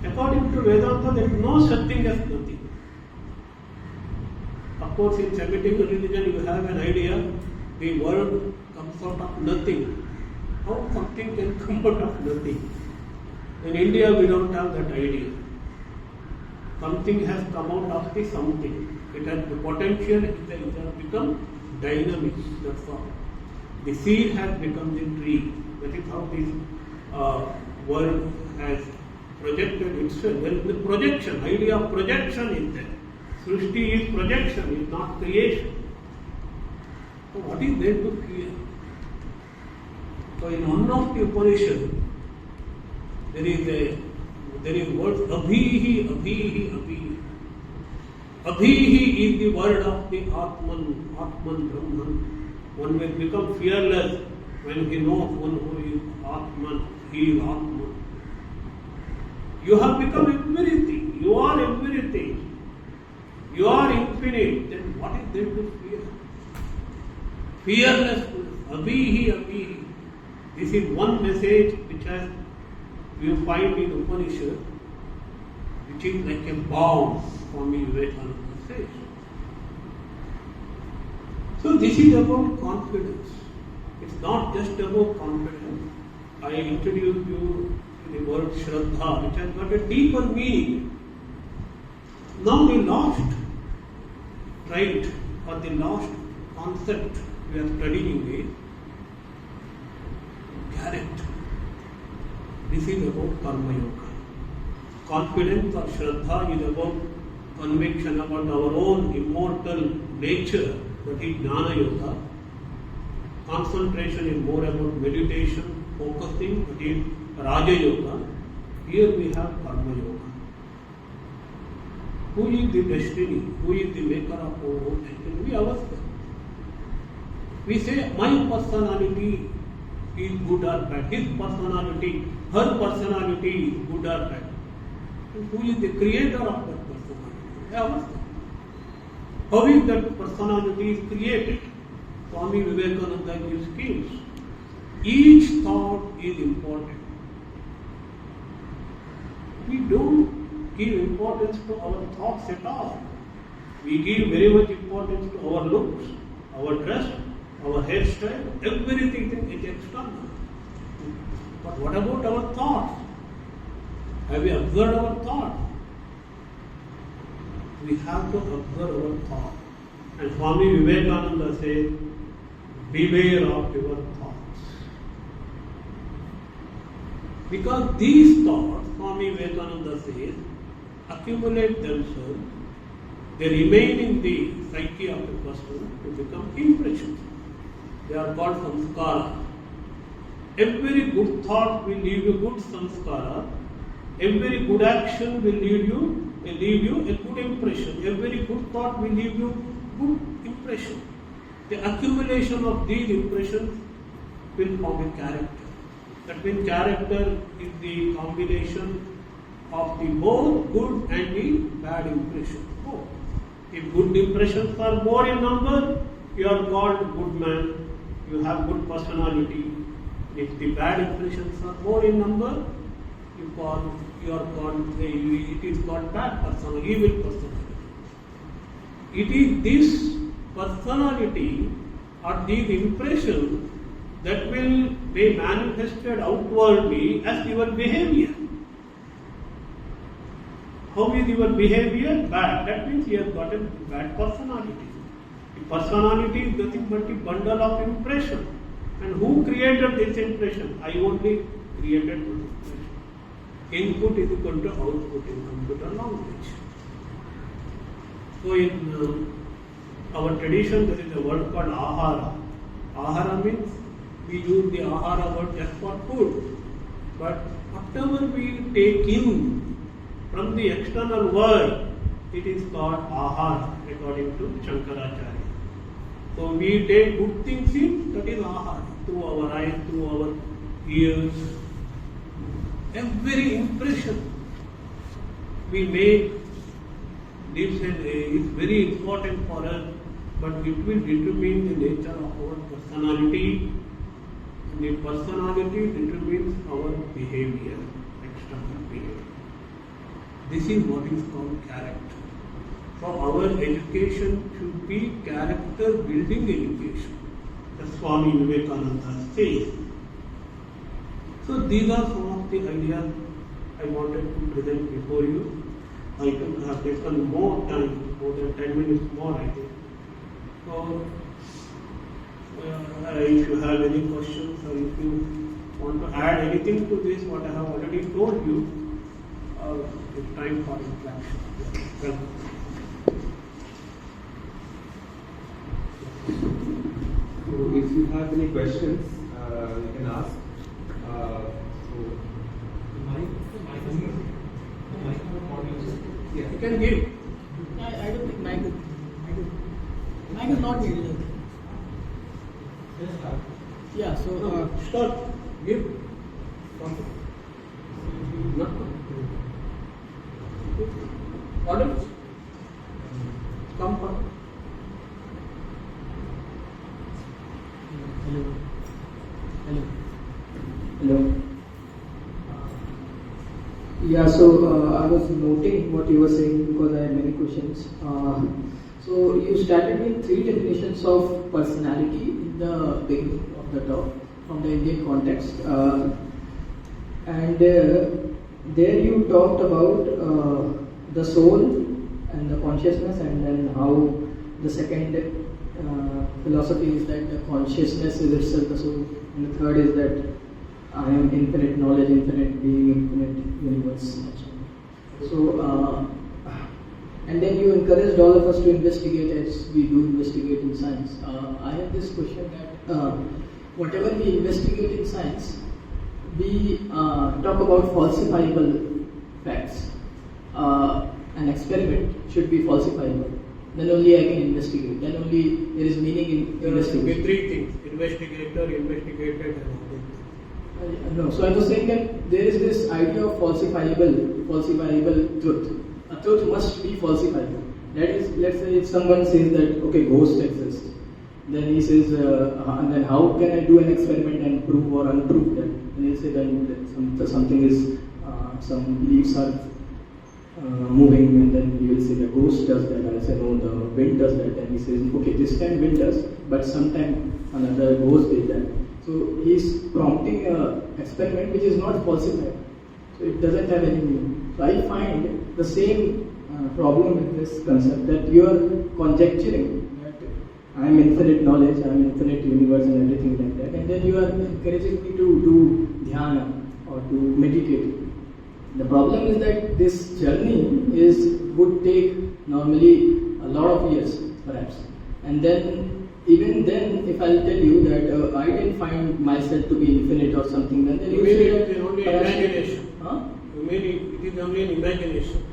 According to Vedanta, there is no such thing as nothing. Of course, in Semitic religion, you have an idea, the world comes out of nothing. How something can come out of nothing? In India, we don't have that idea. Something has come out of the something. It has the potential, it has become dynamic, that's all. The seed has become the tree. That is how this world has projected itself. There is the projection, idea of projection is there. Srishti is projection, is not creation. So what is there to fear? So in one of the Upanishads, there is words abhihi, abhihi, abhihi. Abhihi is the word of the Atman, Atman Brahman. One will become fearless when he knows one who is Atman, he is Atman. You have become everything, you are everything, you are infinite, then what is there to fear? Fearlessness, abhihi, abhihi. This is one message which has you find in Upanishad, which is like a bomb, Swami Vivekananda says. So this is about confidence. It's not just about confidence. I introduced you to the word Shraddha, which has got a deeper meaning. Now the last trait or the last concept we are studying is character. This is about Karma Yoga. Confidence or Shraddha is about conviction about our own immortal nature, that is Jnana Yoga. Concentration is more about meditation, focusing, that is Raja Yoga. Here we have Karma Yoga. Who is the destiny? Who is the maker of our own destiny? We ourselves. We say, my personality is good or bad. His personality, her personality is good or bad. And who is the creator of that personality? Ourselves. How is that personality is created? Swami Vivekananda gives hints. Each thought is important. We don't give importance to our thoughts at all. We give very much importance to our looks, our dress, our hairstyle, everything is external. But what about our thoughts? Have we observed our thoughts? We have to observe our thoughts. And Swami Vivekananda says, beware of your thoughts. Because these thoughts, Swami Vivekananda says, accumulate themselves, they remain in the psyche of a person to become impressions. They are called samskara. Every good thought will lead you good samskara. Every good action will lead you They leave you a good impression. A very good thought will leave you good impression. The accumulation of these impressions will form a character. That means character is the combination of the both good and the bad impressions. Oh. If good impressions are more in number, you are called good man, you have good personality. If the bad impressions are more in number, it is called bad person, evil personality. It is this personality or these impressions that will be manifested outwardly as your behavior. How is your behavior? Bad. That means you have got a bad personality. The personality is nothing but the bundle of impression. And who created this impression? I only created this impression. Input is equal to output in computer language. So in our tradition there is a word called ahara. Ahara means we use the ahara word just for food. But whatever we take in from the external world, it is called ahara according to Shankaracharya. So we take good things in, that is ahara, through our eyes, through our ears. Every impression we make, this is very important for us, but it will determine the nature of our personality. And the personality determines our behavior, external behavior. This is what is called character. So our education should be character building education. As Swami Vivekananda says. So these are some of the ideas I wanted to present before you. I could have taken more time, more than 10 minutes more I think. So if you have any questions or if you want to add anything to this, what I have already told you, it's time for interaction. Welcome. So if you have any questions, you can ask. You can give. I don't think mic is not needed. Yeah, so Start. Give. No. What else? Come on. Hello. Yeah, so I was noting what you were saying because I had many questions. So you started with 3 definitions of personality in the beginning of the talk from the Indian context. And there you talked about the soul and the consciousness, and then how the second philosophy is that the consciousness is itself the soul, and the third is that I am infinite knowledge, infinite being, infinite universe. So, and then you encouraged all of us to investigate as we do investigate in science. I have this question that whatever we investigate in science, we talk about falsifiable facts. An experiment should be falsifiable. Then only I can investigate. Then only there is meaning in investigation. There will be 3 things: investigator, investigated, and object. No, so I was saying that there is this idea of falsifiable truth. A truth must be falsifiable. That is, let's say if someone says that, okay, ghosts exist, then he says, and then how can I do an experiment and prove or unprove that? And he'll say then something is, some leaves are moving, and then he will say the ghost does that. I'll say no, the wind does that. And he says, okay, this time wind does, but sometime another ghost did that. So he's prompting an experiment which is not falsified. So it doesn't have any meaning. So I find the same problem with this concept, that you are conjecturing that I am infinite knowledge, I am infinite universe and everything like that, and then you are encouraging me to do dhyana or to meditate. The problem is that this journey would take normally a lot of years perhaps, and then even then, if I'll tell you that I didn't find myself to be infinite or something, then You mean it is only perhaps, imagination. Huh? You mean it is only an imagination.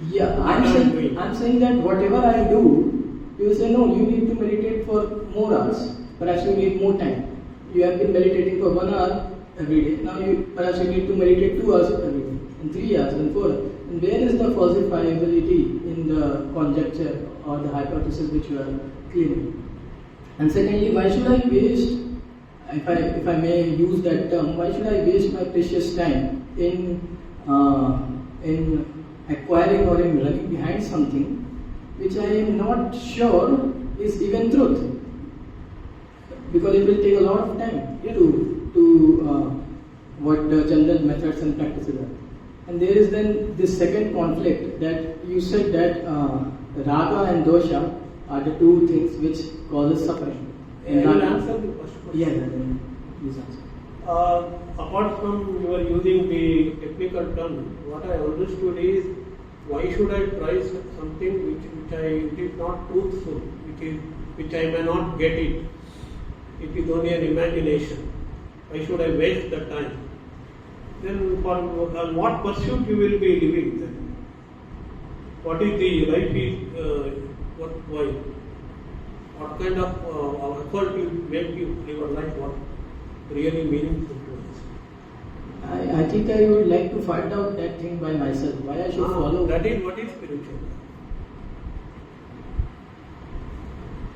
Yeah, I'm saying that whatever I do, you say no, you need to meditate for more hours. Perhaps you need more time. You have been meditating for 1 hour every day. Now perhaps you need to meditate 2 hours every day, and 3 hours, and 4 hours. And where is the falsifiability in the conjecture or the hypothesis which you are claiming? And secondly, why should I waste, if I may use that term, why should I waste my precious time in acquiring or in running behind something which I am not sure is even truth? Because it will take a lot of time to what the general methods and practices are. And there is then this second conflict that you said that raga and dosha are the two things which causes suffering. And I will answer the first question. Yeah, then please answer. Apart from you are using the technical term, what I understood is why should I try something which it is not truthful, which I may not get it. It is only an imagination. Why should I waste the time? Then for what pursuit you will be living then? What is the life is, why? What kind of effort will make you live a life what really meaningful to us? I think I would like to find out that thing by myself. Why I should follow? That is what is spiritual.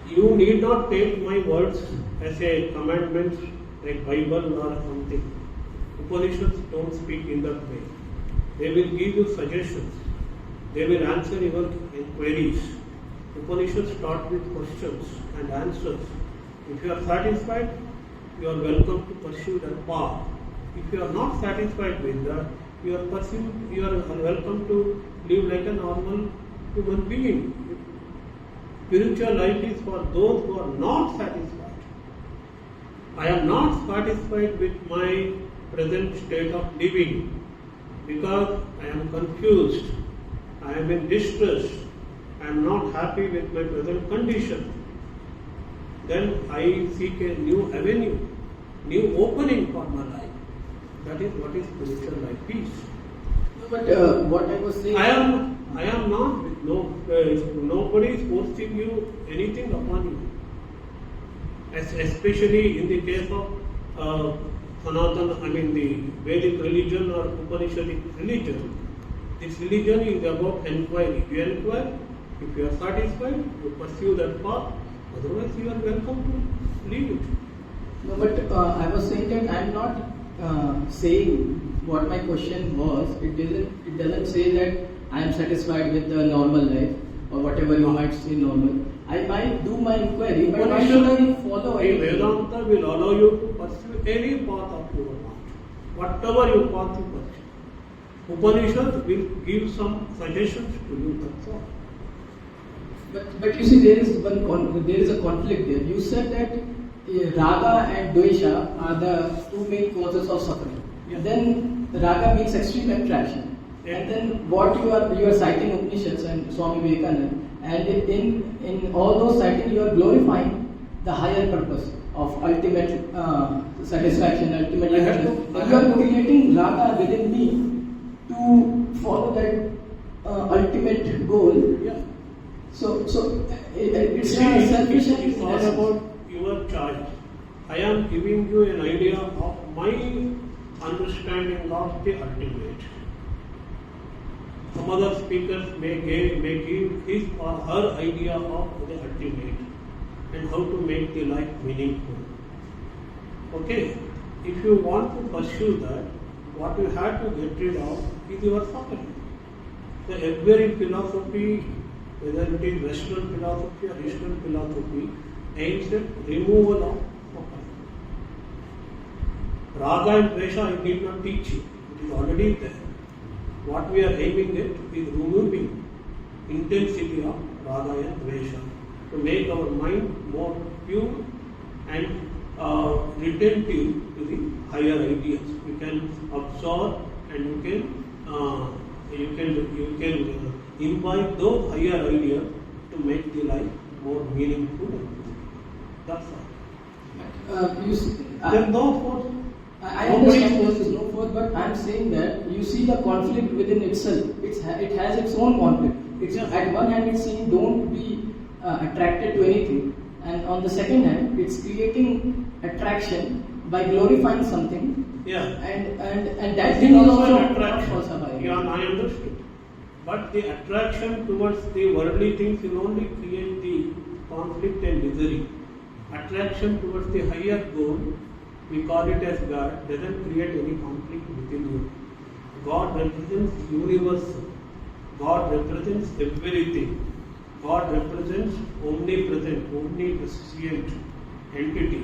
You need not take my words as a commandment like Bible or something. Upanishads don't speak in that way. They will give you suggestions. They will answer your queries. Upanishads start with questions and answers. If you are satisfied, you are welcome to pursue that path. If you are not satisfied with that, you are welcome to live like a normal human being. Spiritual life is for those who are not satisfied. I am not satisfied with my present state of living because I am confused, I am in distress, I am not happy with my present condition. Then I seek a new avenue, new opening for my life. That is what is spiritual life is. But what I was saying, I am not. Nobody is forcing you anything upon you. Especially in the case of Sanatana, the Vedic religion or Upanishadic religion. This religion is about enquiry. You inquire. If you are satisfied, you pursue that path. Otherwise, you are welcome to leave it. No, but I was saying that I am not saying what my question was. It doesn't say that I am satisfied with the normal life or whatever you might say normal. I might do my inquiry, but why should I follow it? Vedanta will allow you to pursue any path of your heart, whatever your path you pursue. Upanishads will give some suggestions to you. That's all. But you see, there is a conflict there. You said that raga and dvesha are the two main causes of suffering. Yeah. Then raga means extreme attraction. Yeah. And then what you are citing Upanishads and Swami Vivekananda, and in all those sightings you are glorifying the higher purpose of ultimate satisfaction, ultimate liberation. You are creating raga within me to follow that ultimate goal. Yeah. So it's not selfish. It's all about your choice. I am giving you an idea of my understanding of the ultimate. Some other speakers may give his or her idea of the ultimate and how to make the life meaningful. Okay, if you want to pursue that, what you have to get rid of is your suffering. So every philosophy, whether it is Western philosophy or Eastern philosophy, aims at removal of suffering. Raga and Dvesha I need not teach you. It is already there. What we are aiming at is removing intensity of Raga and Dvesha to make our mind more pure and retentive to the higher ideas. You can absorb and you can imbibe those higher ideas to make the life more meaningful. That's all. You see, There is no force. I understand there is no force. forth, but I'm saying that you see the conflict within itself. It has its own conflict. At one hand, it's saying don't be attracted to anything, and on the second hand, it's creating attraction by glorifying something. Yeah. And that thing is also an attraction. falsifiable. Yeah, I understood. But the attraction towards the worldly things will only create the conflict and misery. Attraction towards the higher goal, we call it as God, doesn't create any conflict within you. God represents universal. God represents everything. God represents omnipresent, omniscient entity.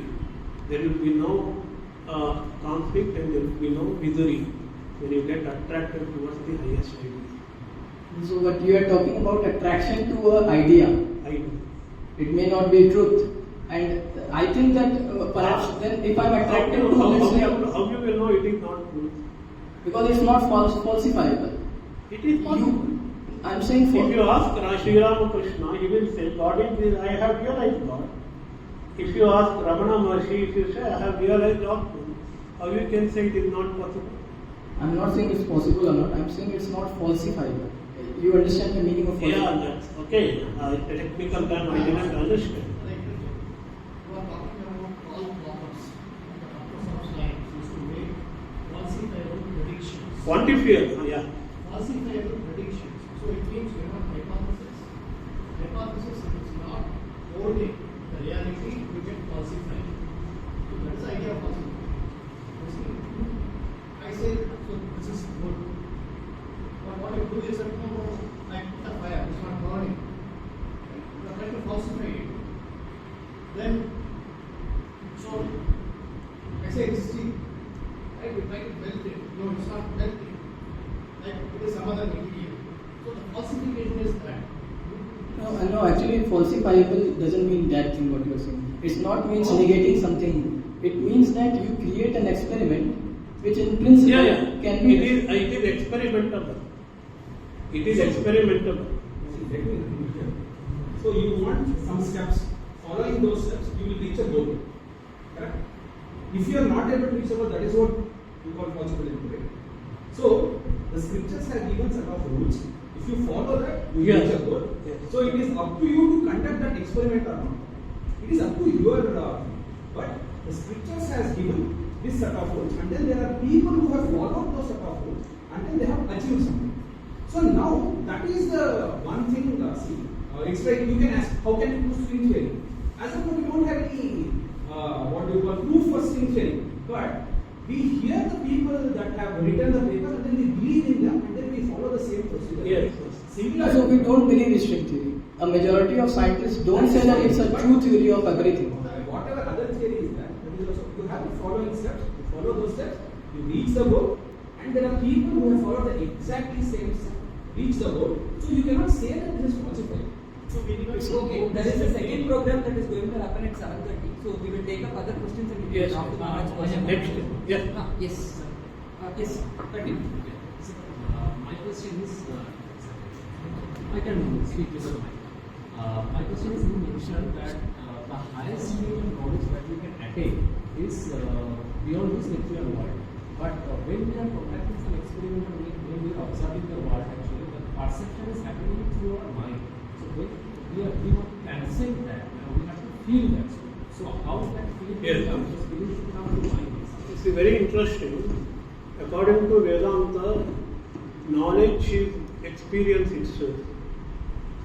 There will be no conflict and there will be no misery when you get attracted towards the highest idea. So what you are talking about attraction to an idea. It may not be truth. And I think that perhaps then if I'm attracted to how you will know it is not truth? Because it's not falsifiable. It is possible. I'm saying if you ask Sri Ramakrishna, he will say, God is, I have realized God. If you ask Ramana Maharshi, if you say, I have realized God, how you can say it is not possible? I'm not saying it's possible or not, I'm saying it's not falsifiable. You understand the meaning of falsifiable? Yeah, that's okay. The technical term I didn't understand. You are talking about all problems. The purpose of science is to make falsifiable predictions. Quantifiable, yeah. Falsifiable predictions. So it means we have hypothesis. Hypothesis, if it's not holding the reality, we get falsified. So that's the idea of falsification. I say, so this is good. But what I do is that no, I put the fire, it's not burning. You are trying to falsify it. Then, so I say it's steel. Right? We try to melt it. No, it's not melting. Like it is some other material. So the falsification is that. No, actually falsifiable doesn't mean that thing what you are saying. It's not means negating something. It means that you create an experiment which in principle can be... It is experimentable. It is experimentable. So you want some steps. Following those steps, you will reach a goal. Correct? If you are not able to reach a goal, that is what you call falsifiable. Right? So the scriptures have given set of rules. If you follow that, you reach a goal. Yes. So it is up to you to conduct that experiment or not. It is up to your but the scriptures has given this set of rules, and then there are people who have followed those set of rules, and then they have achieved something. So now that is the one thing. It's like you can ask, how can you prove string theory? As of now, we don't have any what do you call proof for string theory, but we hear the people that have written the paper, and then we believe in them, and then we follow the same procedure. Yes. Similar. So we don't believe in string theory. A majority of scientists don't say that it's a true theory of everything. Whatever other theory is that is also, you have the following steps. You follow those steps, you reach the goal, and there are people who have followed the exactly same step, reach the goal. So you cannot say that it is falsified. So we need to Okay, there is a second program that is going to happen at 7:30. So we will take up other questions and we will talk to Maharaj question. Next. Yes. Yes. Yes. Continue. My question is, I can speak with the mic. My question is, you mentioned that the highest level of knowledge that we can attain is beyond this material world. But when we are conducting some experiment, when we are observing the world, actually the perception is happening through our mind. So when we want to transcend that, we have to feel that. So how is that feeling? Yes. Because feeling should come to mind. It's very interesting. According to Vedanta, knowledge is experience itself.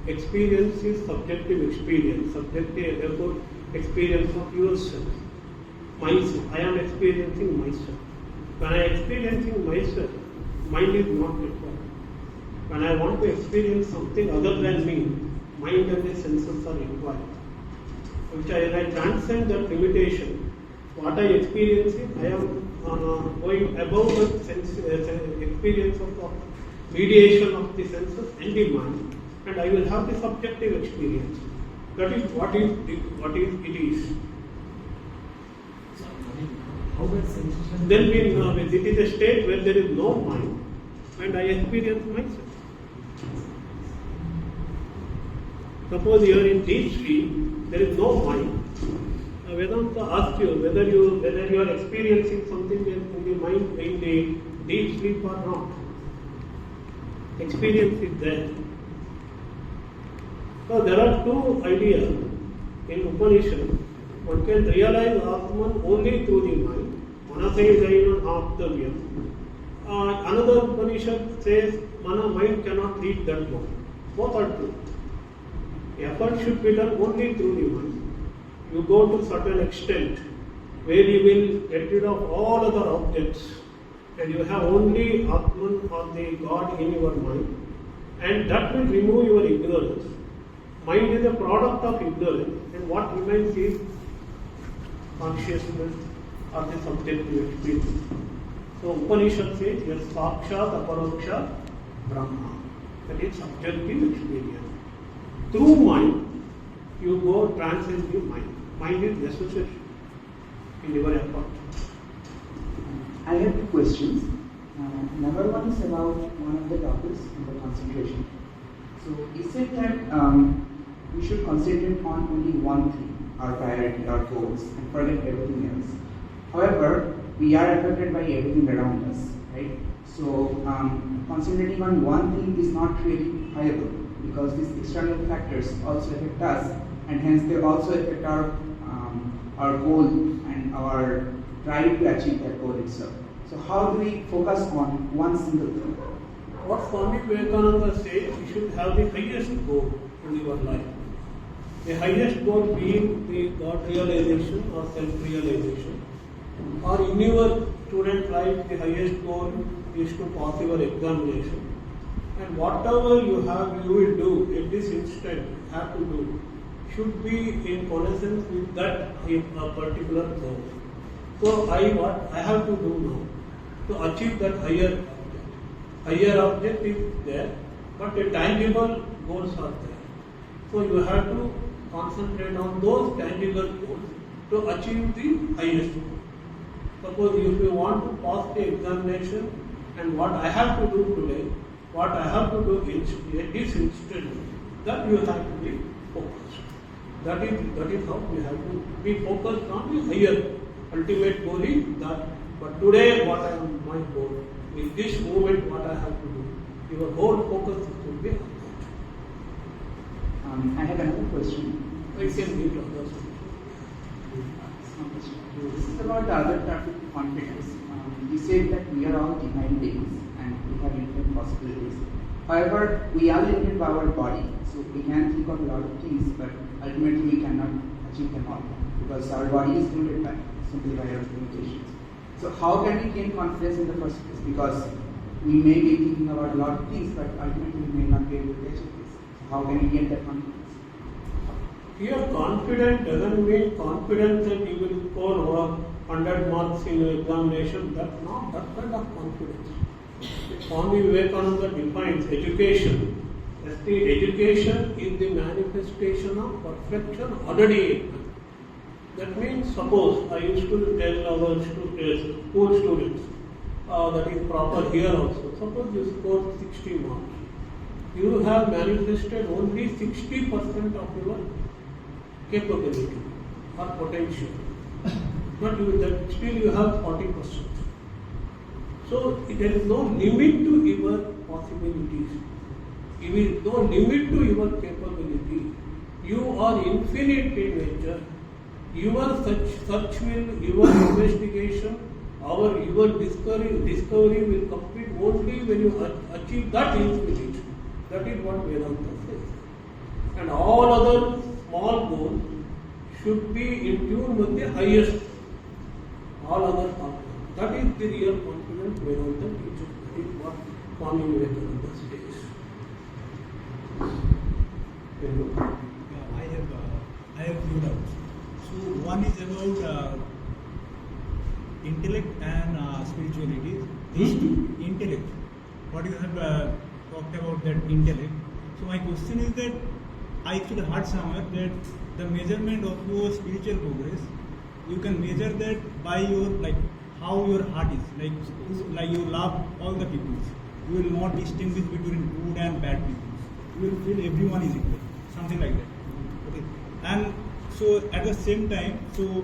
Experience is subjective experience. Subjective, therefore, experience of yourself. Myself. I am experiencing myself. When I am experiencing myself, mind is not required. When I want to experience something other than me, mind and the senses are required. When I transcend that limitation, what I experience is, I am going above the experience of the mediation of the senses and the mind, and I will have the subjective experience. That is what it is. So, how that sensation? Then it is a state where there is no mind, and I experience myself. Suppose you are in deep sleep, there is no mind. Vedanta asks you whether you are experiencing something in the mind in the deep sleep or not. Experience is there. So there are two ideas in Upanishad. One can realize Atman only through the mind. Manasayajayan Aptavyam. Another Upanishad says mind cannot reach that goal. Both are true. Effort should be done only through the mind. You go to certain extent where you will get rid of all other objects and you have only Atman or the God in your mind, and that will remove your ignorance. Mind is a product of ignorance, and what remains is consciousness or the subjective experience. So Upanishad says, yes, Sakshat Aparoksha Brahma. That is subjective experience. Through mind, you go transcend the mind. Mind is necessary in your effort. I have two questions. Number one is about one of the topics in the concentration. So is it that we should concentrate on only one thing, our priority, our goals, and forget everything else? However, we are affected by everything around us, right? So concentrating on one thing is not really viable because these external factors also affect us, and hence they also affect our goal and our drive to achieve that goal itself. So how do we focus on one single thing? What Swami Vivekananda says, you should have the highest goal in your life. The highest goal being the God realization or self-realization. Or in your student life, the highest goal is to pass your examination. And whatever you have, you will do at this instant, have to do, should be in consonance with that particular goal. So what I have to do now to achieve that higher object. Higher object is there, but the tangible goals are there. So you have to concentrate on those tangible goals to achieve the highest goal. Suppose if you want to pass the examination, and what I have to do today, what I have to do at this instant, that you have to be focused. That is how we have to be focused on the higher ultimate goal is that. But today, what I am my goal, in this moment, what I have to do, your whole focus should be on that. I have another question. We can meet on those. This is about the other topic, confidence. You said that we are all divine beings and we have infinite possibilities. However, we are limited by our body, so we can think of a lot of things, but ultimately we cannot achieve them all because our body is limited by simply by our limitations. So how can we gain confidence in the first place? Because we may be thinking about a lot of things, but ultimately we may not be able to achieve this. So how can we get that confidence? Here, confident doesn't mean confidence that you will score 100 marks in your examination. That's not that kind of confidence. Swami Vivekananda defines education as the education is the manifestation of perfection already in man. That means, suppose I used to tell our school students, that is proper here also. Suppose you scored 60 marks. You have manifested only 60% of your capability or potential. But still you have 40%. So there is no limit to your possibilities. There is no limit to your capability. You are infinite in nature. Your search will, your investigation, your discovery will complete only when you achieve that infinite. That is what Vedanta says. And all other small goals should be in tune with the highest. All other confidence. That is the real confidence Vedanta teaches. That is what Swami Vivekananda says. I have few doubts. So one is about intellect and spirituality. These two, intellect. What you have talked about that intellect. So my question is that I actually heard somewhere that the measurement of your spiritual progress, you can measure that by your how your heart is. Like you love all the people. You will not distinguish between good and bad people. You will feel everyone is equal. Something like that. Okay. And So at the same time, so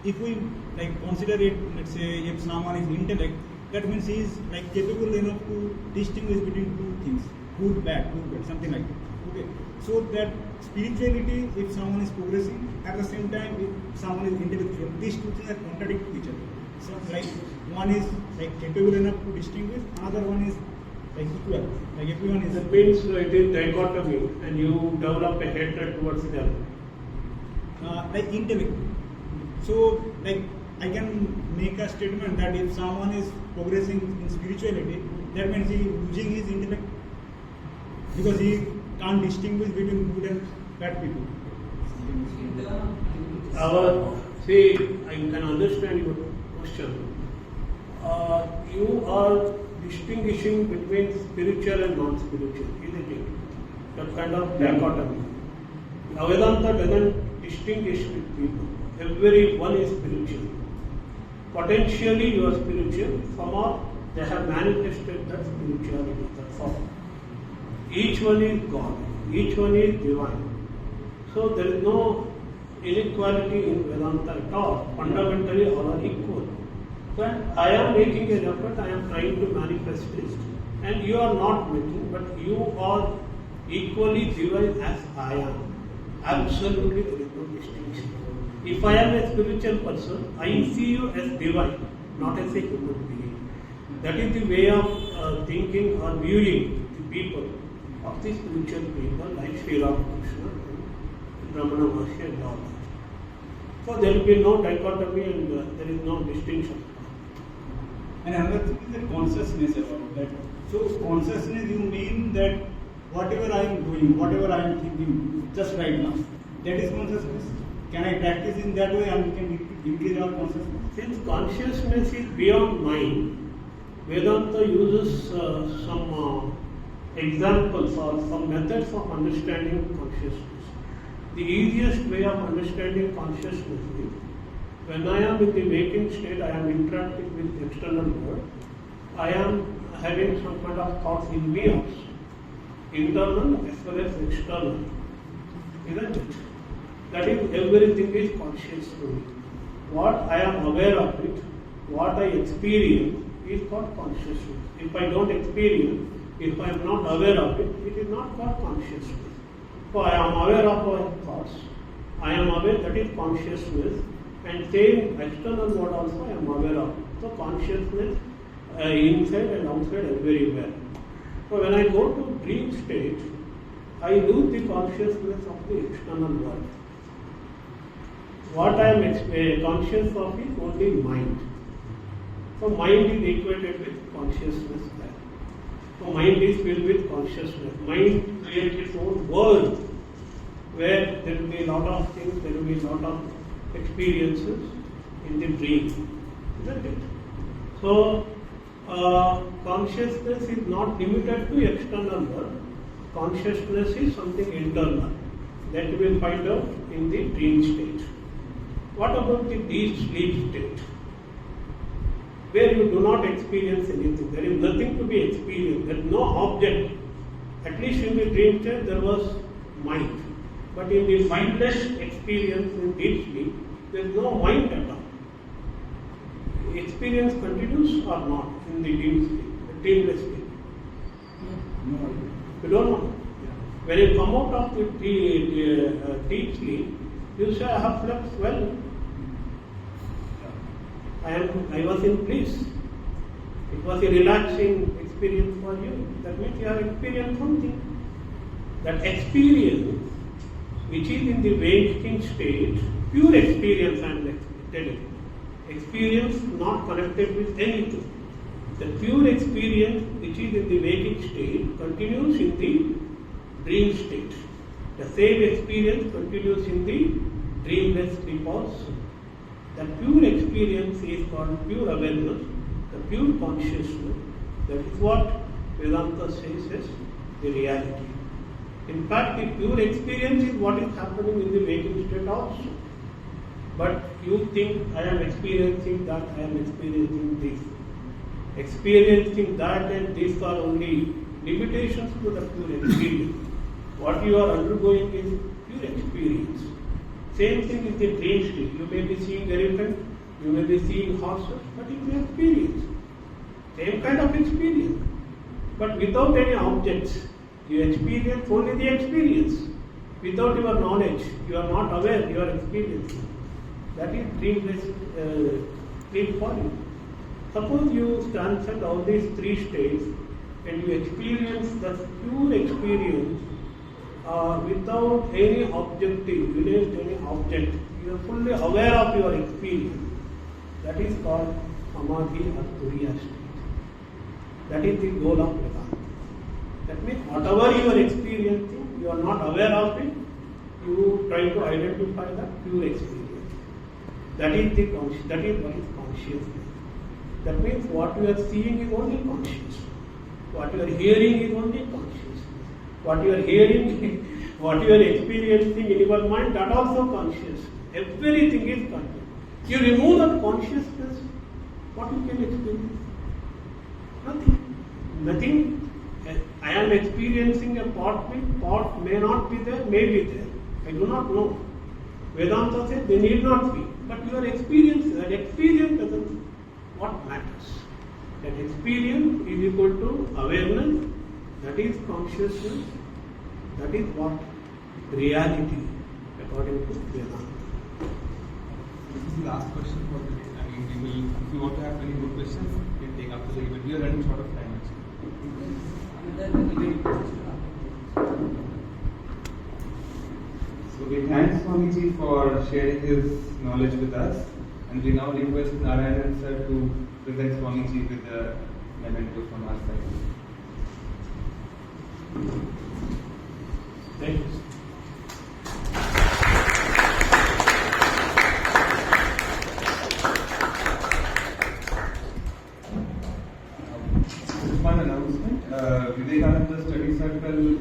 if we like consider it, let's say if someone is intellect, that means he is like capable enough to distinguish between two things, good, bad, something like that. Okay. So that spirituality, if someone is progressing, at the same time if someone is intellectual, these two things are contradict each other. So like one is like capable enough to distinguish, another one is like equal. Like everyone is That means it is dichotomy and you develop a hatred towards them. like intellect. So like I can make a statement that if someone is progressing in spirituality, that means he is losing his intellect because he can't distinguish between good and bad people. I can understand your question. You are distinguishing between spiritual and non-spiritual, isn't it? That kind of dichotomy. Vedanta doesn't distinguish with people. Everyone is spiritual. Potentially you are spiritual, somehow they have manifested that spirituality, that's all. Each one is God, each one is divine. So there is no inequality in Vedanta at all. Fundamentally all are equal. But I am making an effort, I am trying to manifest this. And you are not making, but you are equally divine as I am. Absolutely there is no distinction. If I am a spiritual person, I see you as divine, not as a human being. That is the way of thinking or viewing the people of the spiritual people like Sri Ramakrishna and Ramana Maharaj and all that. So there will be no dichotomy and there is no distinction. And another thing is the consciousness about that. So consciousness, you mean that whatever I am doing, whatever I am thinking just right now, that is consciousness. Can I practice in that way and we can increase our consciousness? Since consciousness is beyond mind, Vedanta uses some examples or some methods of understanding consciousness. The easiest way of understanding consciousness is when I am in the waking state, I am interacting with the external world. I am having some kind of thoughts in me also, internal as well as external. Isn't it? That is, everything is conscious to me. What I am aware of it, what I experience is called consciousness. If I don't experience, if I am not aware of it, it is not called consciousness. So I am aware of my thoughts. I am aware, that is consciousness. And same external world also I am aware of. So consciousness inside and outside everywhere. So when I go to dream state, I lose the consciousness of the external world. What I am conscious of is only mind. So mind is equated with consciousness there. So mind is filled with consciousness. Mind creates its own world where there will be a lot of things, there will be a lot of experiences in the dream. Isn't it? So consciousness is not limited to external world. Consciousness is something internal that we will find out in the dream state. What about the deep sleep state? Where you do not experience anything. There is nothing to be experienced. There is no object. At least in the dream state there was mind. But in the mindless experience in deep sleep, there is no mind at all. The experience continues or not in the dreamless sleep? No. You don't know. When you come out of the deep sleep, you say, I have slept well. I was in bliss. It was a relaxing experience for you. That means you have experienced something. That experience, which is in the waking state, pure experience, I am telling you. Experience not connected with anything. The pure experience, which is in the waking state, continues in the dream state. The same experience continues in the dreamless sleep also. The pure experience is called pure awareness, the pure consciousness. That is what Vedanta says as the reality. In fact, the pure experience is what is happening in the waking state also. But you think, I am experiencing that, I am experiencing this. Experiencing that and this are only limitations to the pure experience. What you are undergoing is pure experience. Same thing is the dream state. You may be seeing elephant, you may be seeing horses, but it is experience. Same kind of experience. But without any objects, you experience only the experience. Without your knowledge, you are not aware, you are experiencing. That is dreamless, dream for you. Suppose you transcend all these three states and you experience the pure experience without any objective, related to any object. You are fully aware of your experience. That is called Samadhi or Turiya state. That is the goal of Vedanta. That means whatever you are experiencing, you are not aware of it, you try to identify the pure experience. That is what is consciousness. That means what you are seeing is only conscious. What you are hearing is only conscious. What you are hearing, what you are experiencing in your mind, that also conscious. Everything is conscious. You remove that consciousness, what you can experience? Nothing. I am experiencing a pot may not be there, may be there. I do not know. Vedanta says they need not be. But your experience, that experience doesn't, what matters? That experience is equal to awareness, that is consciousness, that is what? Reality, according to Vedanta. This is the last question for the day. If you want to have any more questions, you can take after the event. We are running short of time actually. So we thank Swamiji for sharing his knowledge with us, and we now request Narayanan sir to present Swamiji with the memento from our side. Thank you. One announcement, Vivekananda Study Circle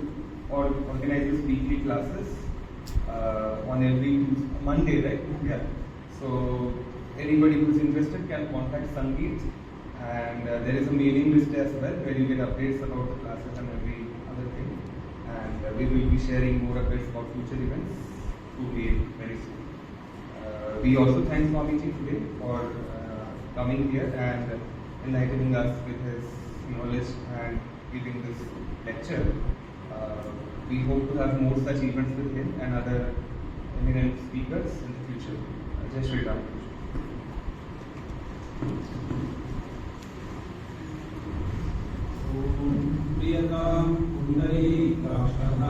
organizes weekly classes on every Monday, right? Yeah. So anybody who's interested can contact Sangeet, and there is a mailing list as well where you get updates about the classes and every other thing. And we will be sharing more updates about future events through mail very soon. We also thank Swamiji today for coming here and enlightening us with his knowledge and giving this lecture. We hope to have more such events with him and other eminent speakers in the future. Jai Sri Ramakrishna. प्रियतां पुण्डरीकाक्षः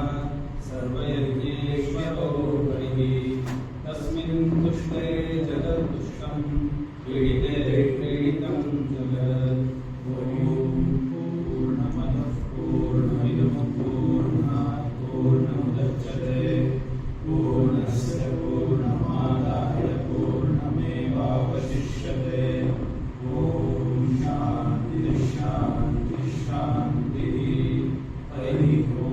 सर्वयज्ञेश्वरो हरिः तस्मिन् तुष्टे जगद्दुष्टं क्रीडिते क्रीडितं जगत् ॐ पूर्णमदः पूर्णमिदं पूर्णात् पूर्णमुदच्यते पूर्णस्य पूर्णमादाय पूर्णमेवावशिष्यते ॐ शान्तिः शान्तिः शान्तिः हरिः ॐ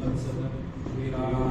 तत्सत् श्रीराम